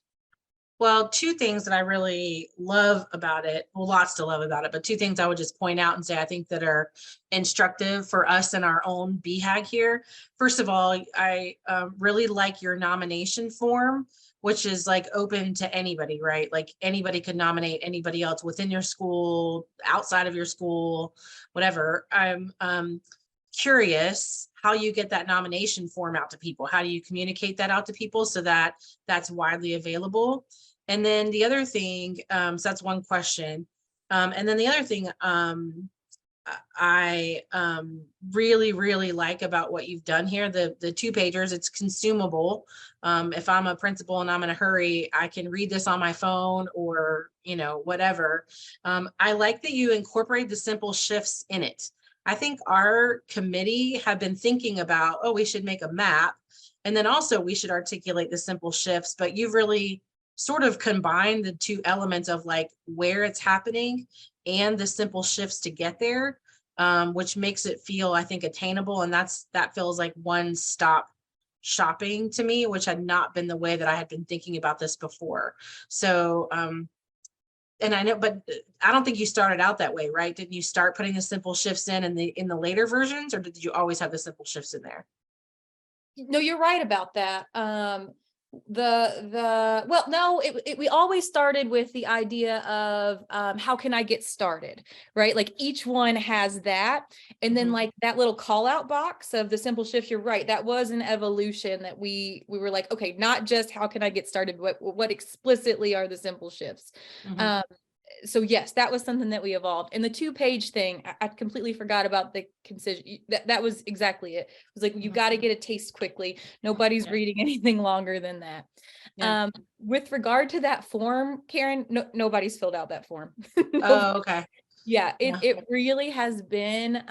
Well, 2 things that I really love about it, well, lots to love about it, but 2 things I would just point out and say I think that are instructive for us in our own BHAG here. First of all, I really like your nomination form, which is like open to anybody, right? Like anybody could nominate anybody else within your school, outside of your school, whatever. I'm curious how you get that nomination form out to people. How do you communicate that out to people so that that's widely available? And then the other thing, so that's one question. And then the other thing I really, really like about what you've done here, the 2-pagers, it's consumable. If I'm a principal and I'm in a hurry, I can read this on my phone or, you know, whatever. I like that you incorporate the simple shifts in it. I think our committee have been thinking about, oh, we should make a map, and then also we should articulate the simple shifts, but you've really sort of combined the 2 elements of like where it's happening and the simple shifts to get there, which makes it feel, I think, attainable. And that feels like one-stop shopping to me, which had not been the way that I had been thinking about this before. So, and I know, but I don't think you started out that way, right? Didn't you start putting the simple shifts in the later versions, or did you always have the simple shifts in there? No, you're right about that. Well, no, we always started with the idea of how can I get started, right? Like each one has that, and then like that little call out box of the simple shift. You're right, that was an evolution that we were like, okay, not just how can I get started, what explicitly are the simple shifts. So yes, that was something that we evolved. And the 2-page thing, I completely forgot about the concision. That was exactly it. It was like, you got to get a taste quickly. Nobody's reading anything longer than that. Yeah. With regard to that form, Karen, nobody's filled out that form. Oh, okay. Yeah, it really has been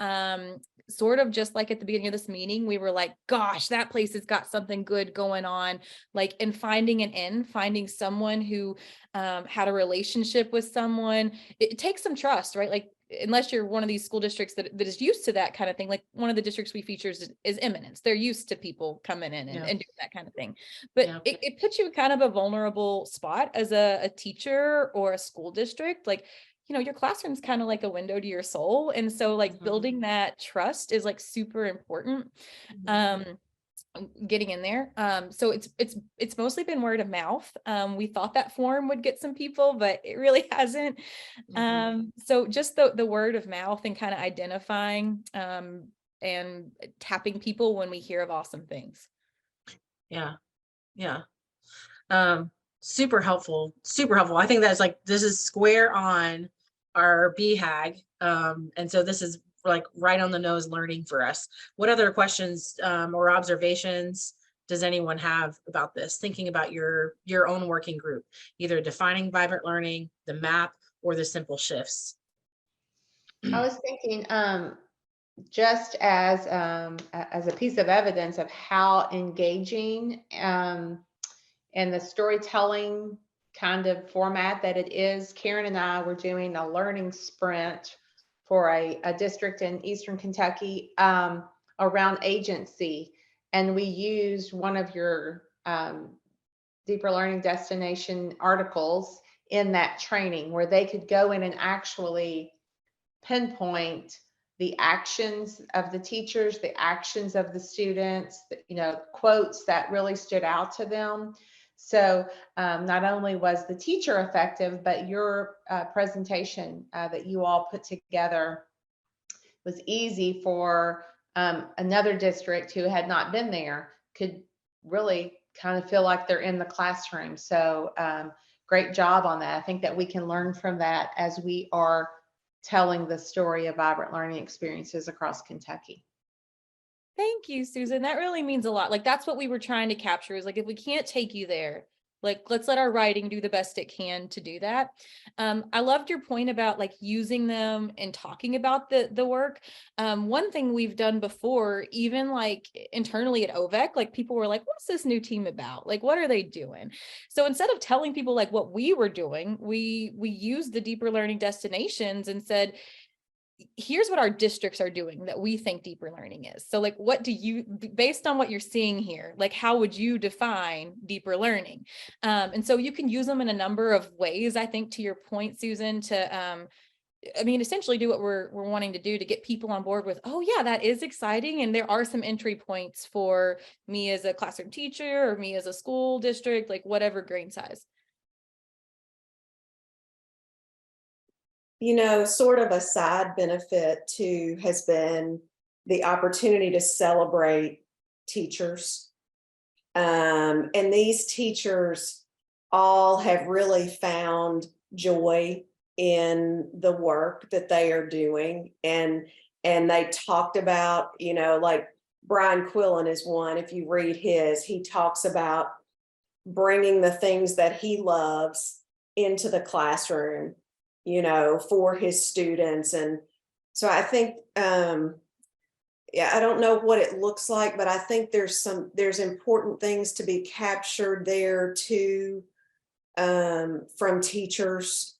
sort of just like at the beginning of this meeting, we were like, gosh, that place has got something good going on. Like, and finding someone who had a relationship with someone. It takes some trust, right? Like, unless you're one of these school districts that is used to that kind of thing. Like one of the districts we feature is Eminence. They're used to people coming in and doing that kind of thing. But it puts you in kind of a vulnerable spot as a teacher or a school district. Like, you know, your classroom's kind of like a window to your soul. And so like building that trust is like super important. Getting in there. So it's mostly been word of mouth. We thought that form would get some people, but it really hasn't. So just the word of mouth and kind of identifying and tapping people when we hear of awesome things. Yeah. Super helpful. I think that's like, this is square on our BHAG. And so this is like right on the nose learning for us. What other questions or observations does anyone have about this? Thinking about your own working group, either defining vibrant learning, the map, or the simple shifts. I was thinking, just as a piece of evidence of how engaging in the storytelling kind of format that it is, Karen and I were doing a learning sprint for a district in Eastern Kentucky around agency. And we used one of your deeper learning destination articles in that training where they could go in and actually pinpoint the actions of the teachers, the actions of the students, quotes that really stood out to them. So not only was the teacher effective, but your presentation that you all put together was easy for another district who had not been there, could really kind of feel like they're in the classroom. So great job on that. I think that we can learn from that as we are telling the story of vibrant learning experiences across Kentucky. Thank you, Susan. That really means a lot. Like, that's what we were trying to capture, is like, if we can't take you there, like, let's let our writing do the best it can to do that. I loved your point about like using them and talking about the work. One thing we've done before, even like internally at OVEC, like people were like, what's this new team about? Like, what are they doing? So instead of telling people like what we were doing, we used the deeper learning destinations and said, here's what our districts are doing that we think deeper learning is. So like, what do you, based on what you're seeing here, like, how would you define deeper learning? And so you can use them in a number of ways, I think, to your point, Susan, to, essentially do what we're wanting to do to get people on board with, oh yeah, that is exciting. And there are some entry points for me as a classroom teacher or me as a school district, like whatever grain size. Sort of a side benefit too has been the opportunity to celebrate teachers. And these teachers all have really found joy in the work that they are doing. And they talked about, like Brian Quillen is one, if you read his, he talks about bringing the things that he loves into the classroom, for his students. And so I think, I don't know what it looks like, but I think there's important things to be captured there too, from teachers,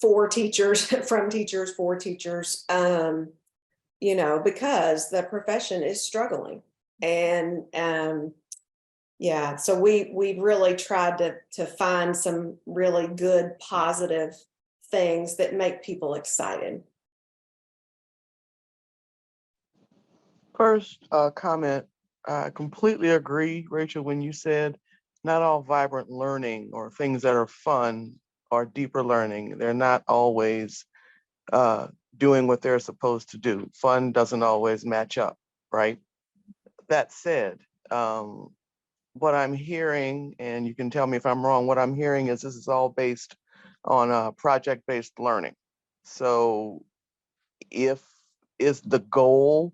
for teachers, from teachers, for teachers, because the profession is struggling. And so we really tried to find some really good, positive things that make people excited. First comment, I completely agree, Rachel, when you said not all vibrant learning or things that are fun are deeper learning. They're not always doing what they're supposed to do. Fun doesn't always match up, right? That said, what I'm hearing, and you can tell me if I'm wrong, what I'm hearing is this is all based on project-based learning. So is the goal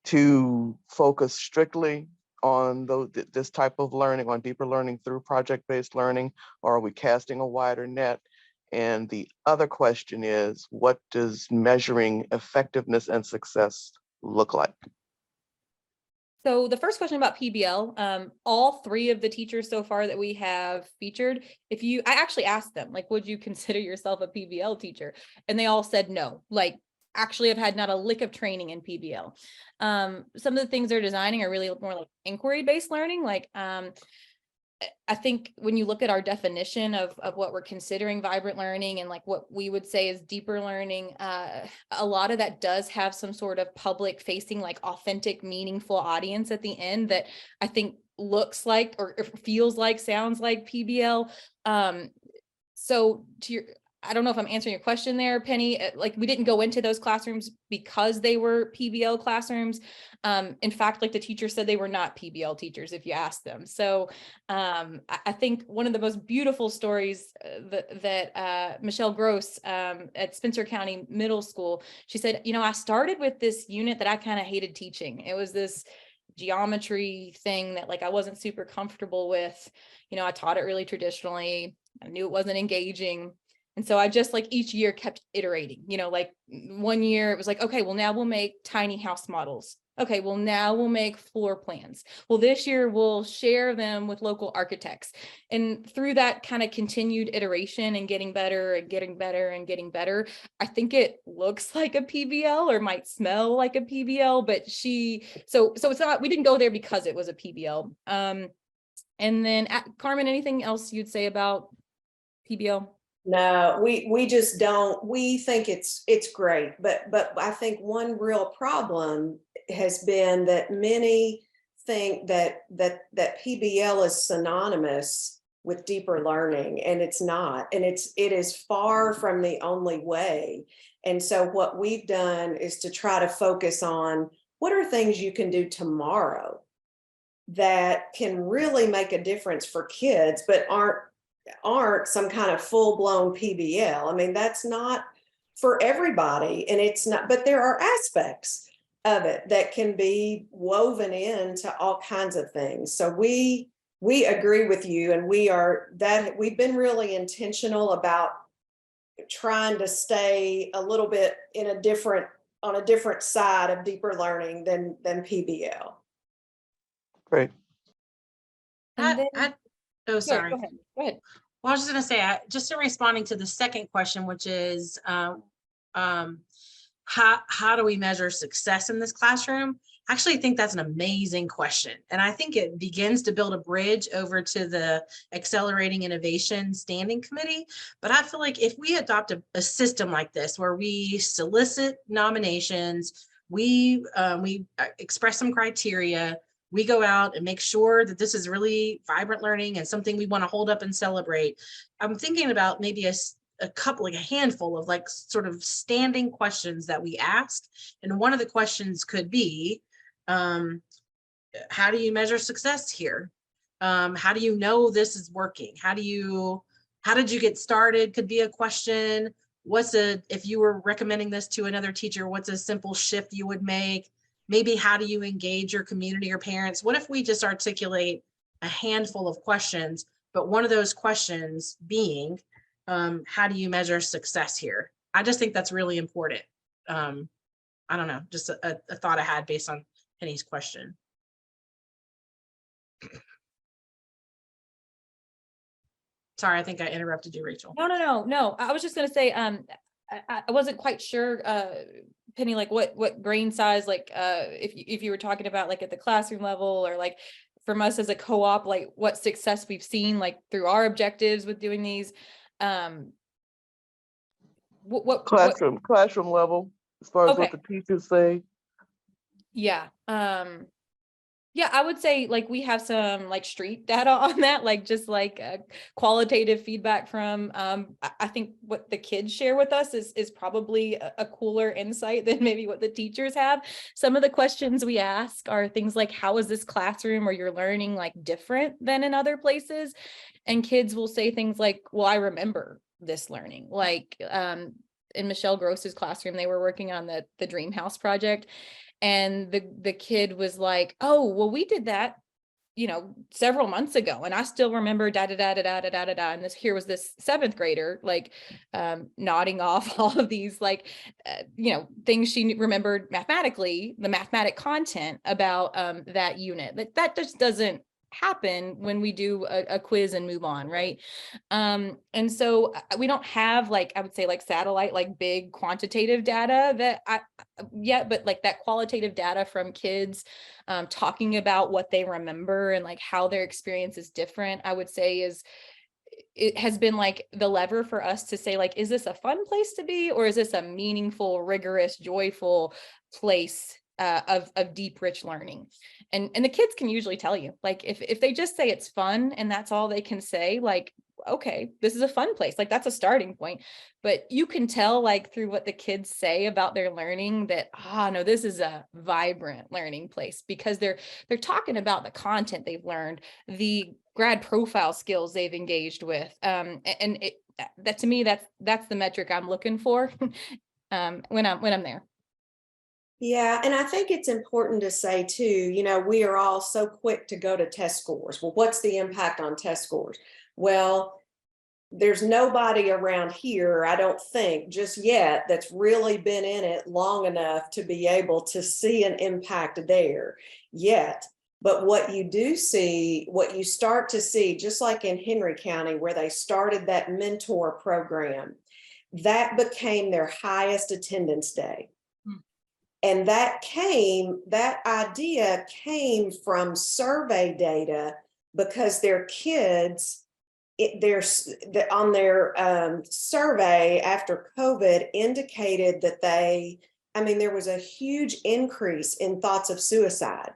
to focus strictly on this type of learning, on deeper learning through project-based learning, or are we casting a wider net? And the other question is, what does measuring effectiveness and success look like? So the first question about PBL, all three of the teachers so far that we have featured, I actually asked them, like, would you consider yourself a PBL teacher? And they all said no. Like, actually, I've had not a lick of training in PBL. Some of the things they're designing are really more like inquiry-based learning. Like, I think when you look at our definition of what we're considering vibrant learning and like what we would say is deeper learning, a lot of that does have some sort of public facing, like authentic, meaningful audience at the end that I think looks like or feels like, sounds like PBL. So I don't know if I'm answering your question there, Penny. Like, we didn't go into those classrooms because they were PBL classrooms. In fact, like the teacher said, they were not PBL teachers if you ask them. So I think one of the most beautiful stories that Michelle Gross at Spencer County Middle School, she said, I started with this unit that I kind of hated teaching. It was this geometry thing that like I wasn't super comfortable with. I taught it really traditionally. I knew it wasn't engaging. And so I just like each year kept iterating, you know, like one year it was like, okay, well now we'll make tiny house models. Okay, well now we'll make floor plans. Well, this year we'll share them with local architects. And through that kind of continued iteration and getting better and getting better and getting better, I think it looks like a PBL or might smell like a PBL, but so it's not, we didn't go there because it was a PBL. And then Carmen, anything else you'd say about PBL? No, we just don't, we think it's great, but I think one real problem has been that many think that PBL is synonymous with deeper learning, and it's not, and it is far from the only way. And so what we've done is to try to focus on what are things you can do tomorrow that can really make a difference for kids, but aren't some kind of full-blown PBL. I mean, that's not for everybody, and it's not, but there are aspects of it that can be woven into all kinds of things. So we agree with you, and we've been really intentional about trying to stay a little bit on a different side of deeper learning than PBL. Great. And then, Oh, sorry. Go ahead. Well, I was just going to say, just in responding to the second question, which is how do we measure success in this classroom? I actually think that's an amazing question. And I think it begins to build a bridge over to the Accelerating Innovation Standing Committee. But I feel like if we adopt a system like this, where we solicit nominations, we express some criteria, we go out and make sure that this is really vibrant learning and something we want to hold up and celebrate. I'm thinking about maybe a couple, like a handful of like sort of standing questions that we ask. And one of the questions could be, how do you measure success here? How do you know this is working? How did you get started? Could be a question. If you were recommending this to another teacher, what's a simple shift you would make? Maybe how do you engage your community or parents? What if we just articulate a handful of questions, but one of those questions being, how do you measure success here? I just think that's really important. I don't know, just a thought I had based on Penny's question. Sorry, I think I interrupted you, Rachel. No. I was just gonna say, I wasn't quite sure, Penny, like what grain size, like if you were talking about like at the classroom level, or like from us as a co-op, like what success we've seen like through our objectives with doing these. What Classroom level, as far as Okay. what the teachers say. Yeah. Yeah, I would say like we have some like street data on that, like just like qualitative feedback from, I think what the kids share with us is probably a cooler insight than maybe what the teachers have. Some of the questions we ask are things like, how is this classroom or your learning like different than in other places? And kids will say things like, well, I remember this learning. Like in Michelle Gross's classroom, they were working on the Dream House project. And the kid was like, oh, well, we did that, several months ago. And I still remember da da da da da da da da. And here was this 7th grader, like nodding off all of these, like, things she remembered mathematically, the mathematic content about that unit. That just doesn't happen when we do a quiz and move on, right? And so we don't have like, I would say like satellite, like big quantitative data that but like that qualitative data from kids talking about what they remember and like how their experience is different, I would say it has been like the lever for us to say, like, is this a fun place to be, or is this a meaningful, rigorous, joyful place of deep, rich learning? And the kids can usually tell you, like, if they just say it's fun and that's all they can say, like, okay, this is a fun place, like that's a starting point. But you can tell like through what the kids say about their learning that, no, this is a vibrant learning place, because they're talking about the content they've learned, the grad profile skills they've engaged with. And that to me, that's the metric I'm looking for when I'm there. Yeah, and I think it's important to say too, we are all so quick to go to test scores. Well, what's the impact on test scores? Well, there's nobody around here, I don't think, just yet, that's really been in it long enough to be able to see an impact there yet. But what you do see, what you start to see, just like in Henry County, where they started that mentor program, that became their highest attendance day. And that idea came from survey data, because their kids, on their survey after COVID indicated that there was a huge increase in thoughts of suicide.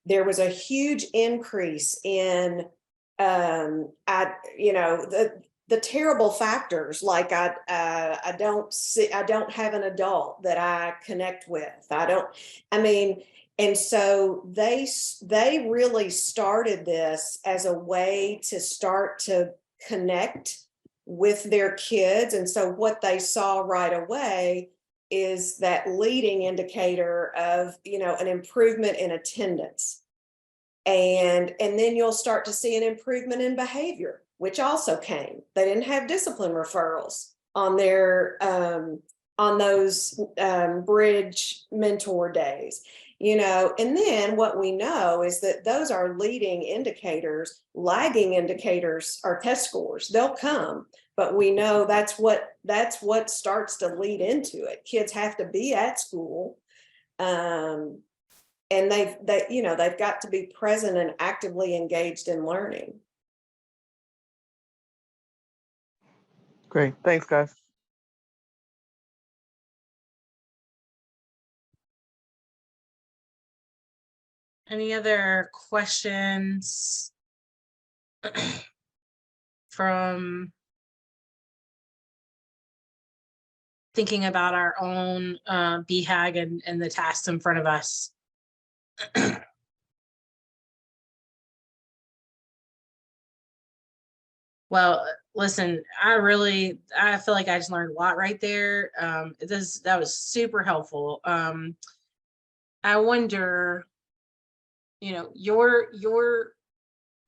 There was a huge increase in, the terrible factors, like I don't have an adult that I connect with. And so they really started this as a way to start to connect with their kids. And so what they saw right away is that leading indicator of, an improvement in attendance. And then you'll start to see an improvement in behavior, which also came. They didn't have discipline referrals on their on those bridge mentor days, and then what we know is that those are leading indicators. Lagging indicators are test scores. They'll come, but we know that's what starts to lead into it. Kids have to be at school. And they've got to be present and actively engaged in learning. Great, thanks, guys. Any other questions from thinking about our own BHAG and the tasks in front of us? Well, listen, I feel like I just learned a lot right there. That was super helpful. I wonder, your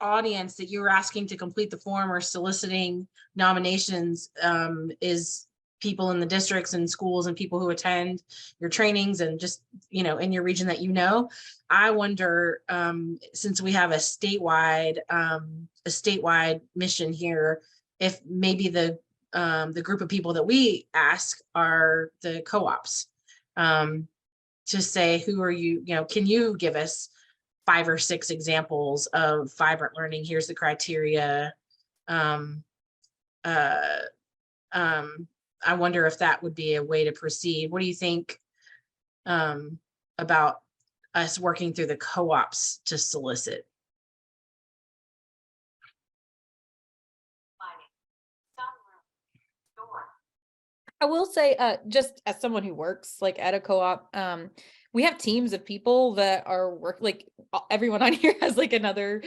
audience that you were asking to complete the form or soliciting nominations is people in the districts and schools and people who attend your trainings and just, in your region that I wonder, since we have a statewide mission here, if maybe the group of people that we ask are the co-ops, to say, who are you, can you give us 5 or 6 examples of vibrant learning? Here's the criteria. I wonder if that would be a way to proceed. What do you think about us working through the co-ops to solicit? I will say, just as someone who works like at a co-op, we have teams of people that are everyone on here has like another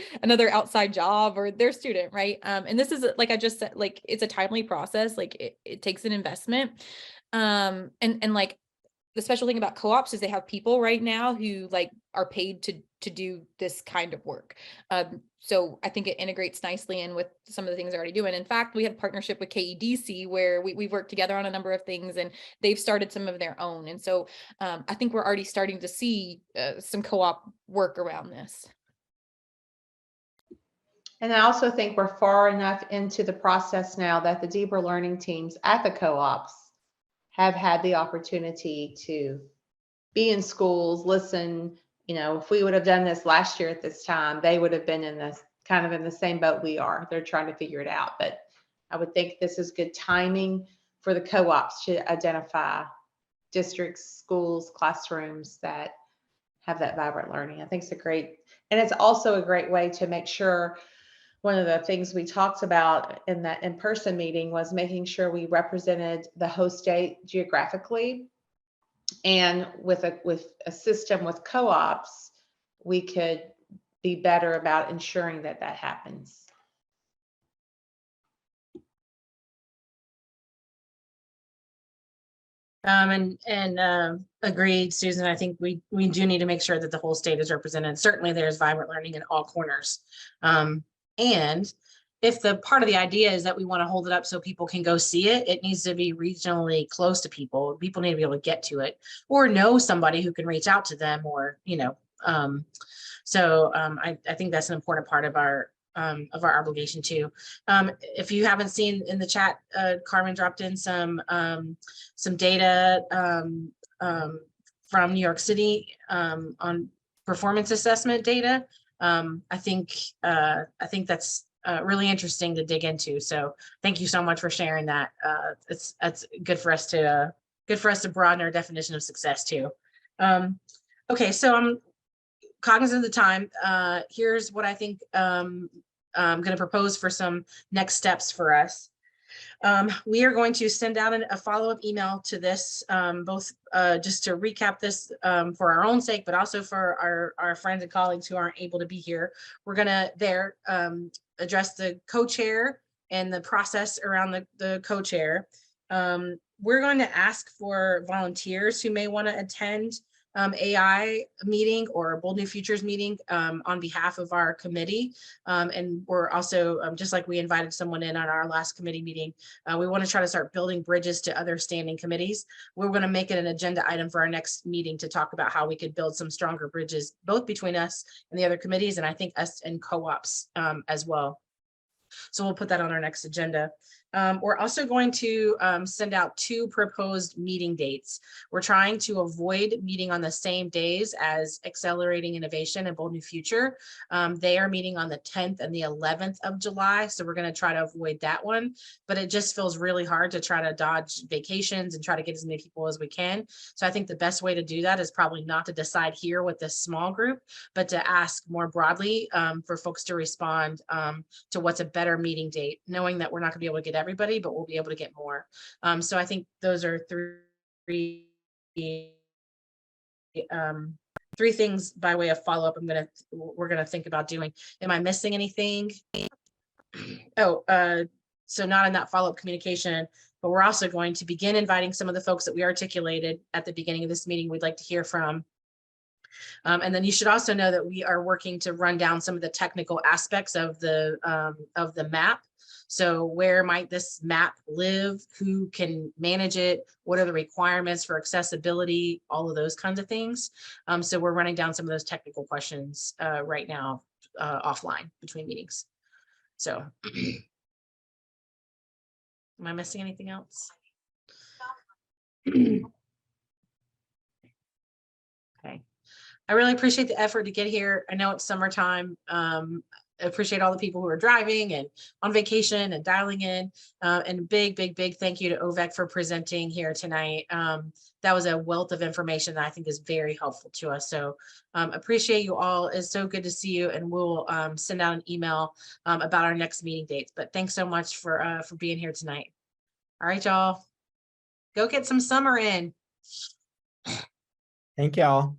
outside job or their student, right? And this is, like I just said, like it's a timely process. Like it takes an investment. And like the special thing about co-ops is they have people right now who like are paid to do this kind of work. So I think it integrates nicely in with some of the things they're already doing. In fact, we had a partnership with KEDC where we've worked together on a number of things, and they've started some of their own. And so I think we're already starting to see some co-op work around this. And I also think we're far enough into the process now that the deeper learning teams at the co-ops have had the opportunity to be in schools, listen. If we would have done this last year at this time, they would have been in this kind of in the same boat we are. They're trying to figure it out. But I would think this is good timing for the co-ops to identify districts, schools, classrooms that have that vibrant learning. I think it's and it's also a great way to make sure. One of the things we talked about in that in-person meeting was making sure we represented the host state geographically. And with a system with co-ops, we could be better about ensuring that happens. Agreed, Susan. I think we do need to make sure that the whole state is represented. Certainly there's vibrant learning in all corners. And if the part of the idea is that we want to hold it up so people can go see it, it needs to be regionally close to people. People need to be able to get to it or know somebody who can reach out to them, or, you know, I think that's an important part of our obligation too. If you haven't seen in the chat, Carmen dropped in some data from New York City on performance assessment data. I think that's really interesting to dig into. So thank you so much for sharing that. That's good for us to broaden our definition of success too. Okay, so I'm cognizant of the time. Here's what I think I'm going to propose for some next steps for us. We are going to send out a follow-up email to this, both just to recap this for our own sake, but also for our friends and colleagues who aren't able to be here. We're going to address the co-chair and the process around the co-chair. We're going to ask for volunteers who may want to attend AI meeting or Bold New Futures meeting on behalf of our committee. And we're also, just like we invited someone in on our last committee meeting, we want to try to start building bridges to other standing committees. We're going to make it an agenda item for our next meeting to talk about how we could build some stronger bridges, both between us and the other committees, and I think us and co-ops as well. So we'll put that on our next agenda. We're also going to send out 2 proposed meeting dates. We're trying to avoid meeting on the same days as Accelerating Innovation and Bold New Future. They are meeting on the 10th and the 11th of July. So we're going to try to avoid that one, but it just feels really hard to try to dodge vacations and try to get as many people as we can. So I think the best way to do that is probably not to decide here with this small group, but to ask more broadly for folks to respond to what's a better meeting date, knowing that we're not going to be able to get everybody, but we'll be able to get more. So I think those are three things by way of follow-up we're gonna think about doing. Am I missing anything? Oh, so not in that follow-up communication, but we're also going to begin inviting some of the folks that we articulated at the beginning of this meeting we'd like to hear from. And then you should also know that we are working to run down some of the technical aspects of the map. So where might this map live? Who can manage it? What are the requirements for accessibility? All of those kinds of things. So we're running down some of those technical questions right now offline between meetings. So am I missing anything else? Okay. I really appreciate the effort to get here. I know it's summertime. I appreciate all the people who are driving and on vacation and dialing in. And big thank you to Ovek for presenting here tonight. That was a wealth of information that I think is very helpful to us. So appreciate you all. It's so good to see you, and we'll send out an email about our next meeting dates. But thanks so much for being here tonight. All right, y'all. Go get some summer in. Thank y'all.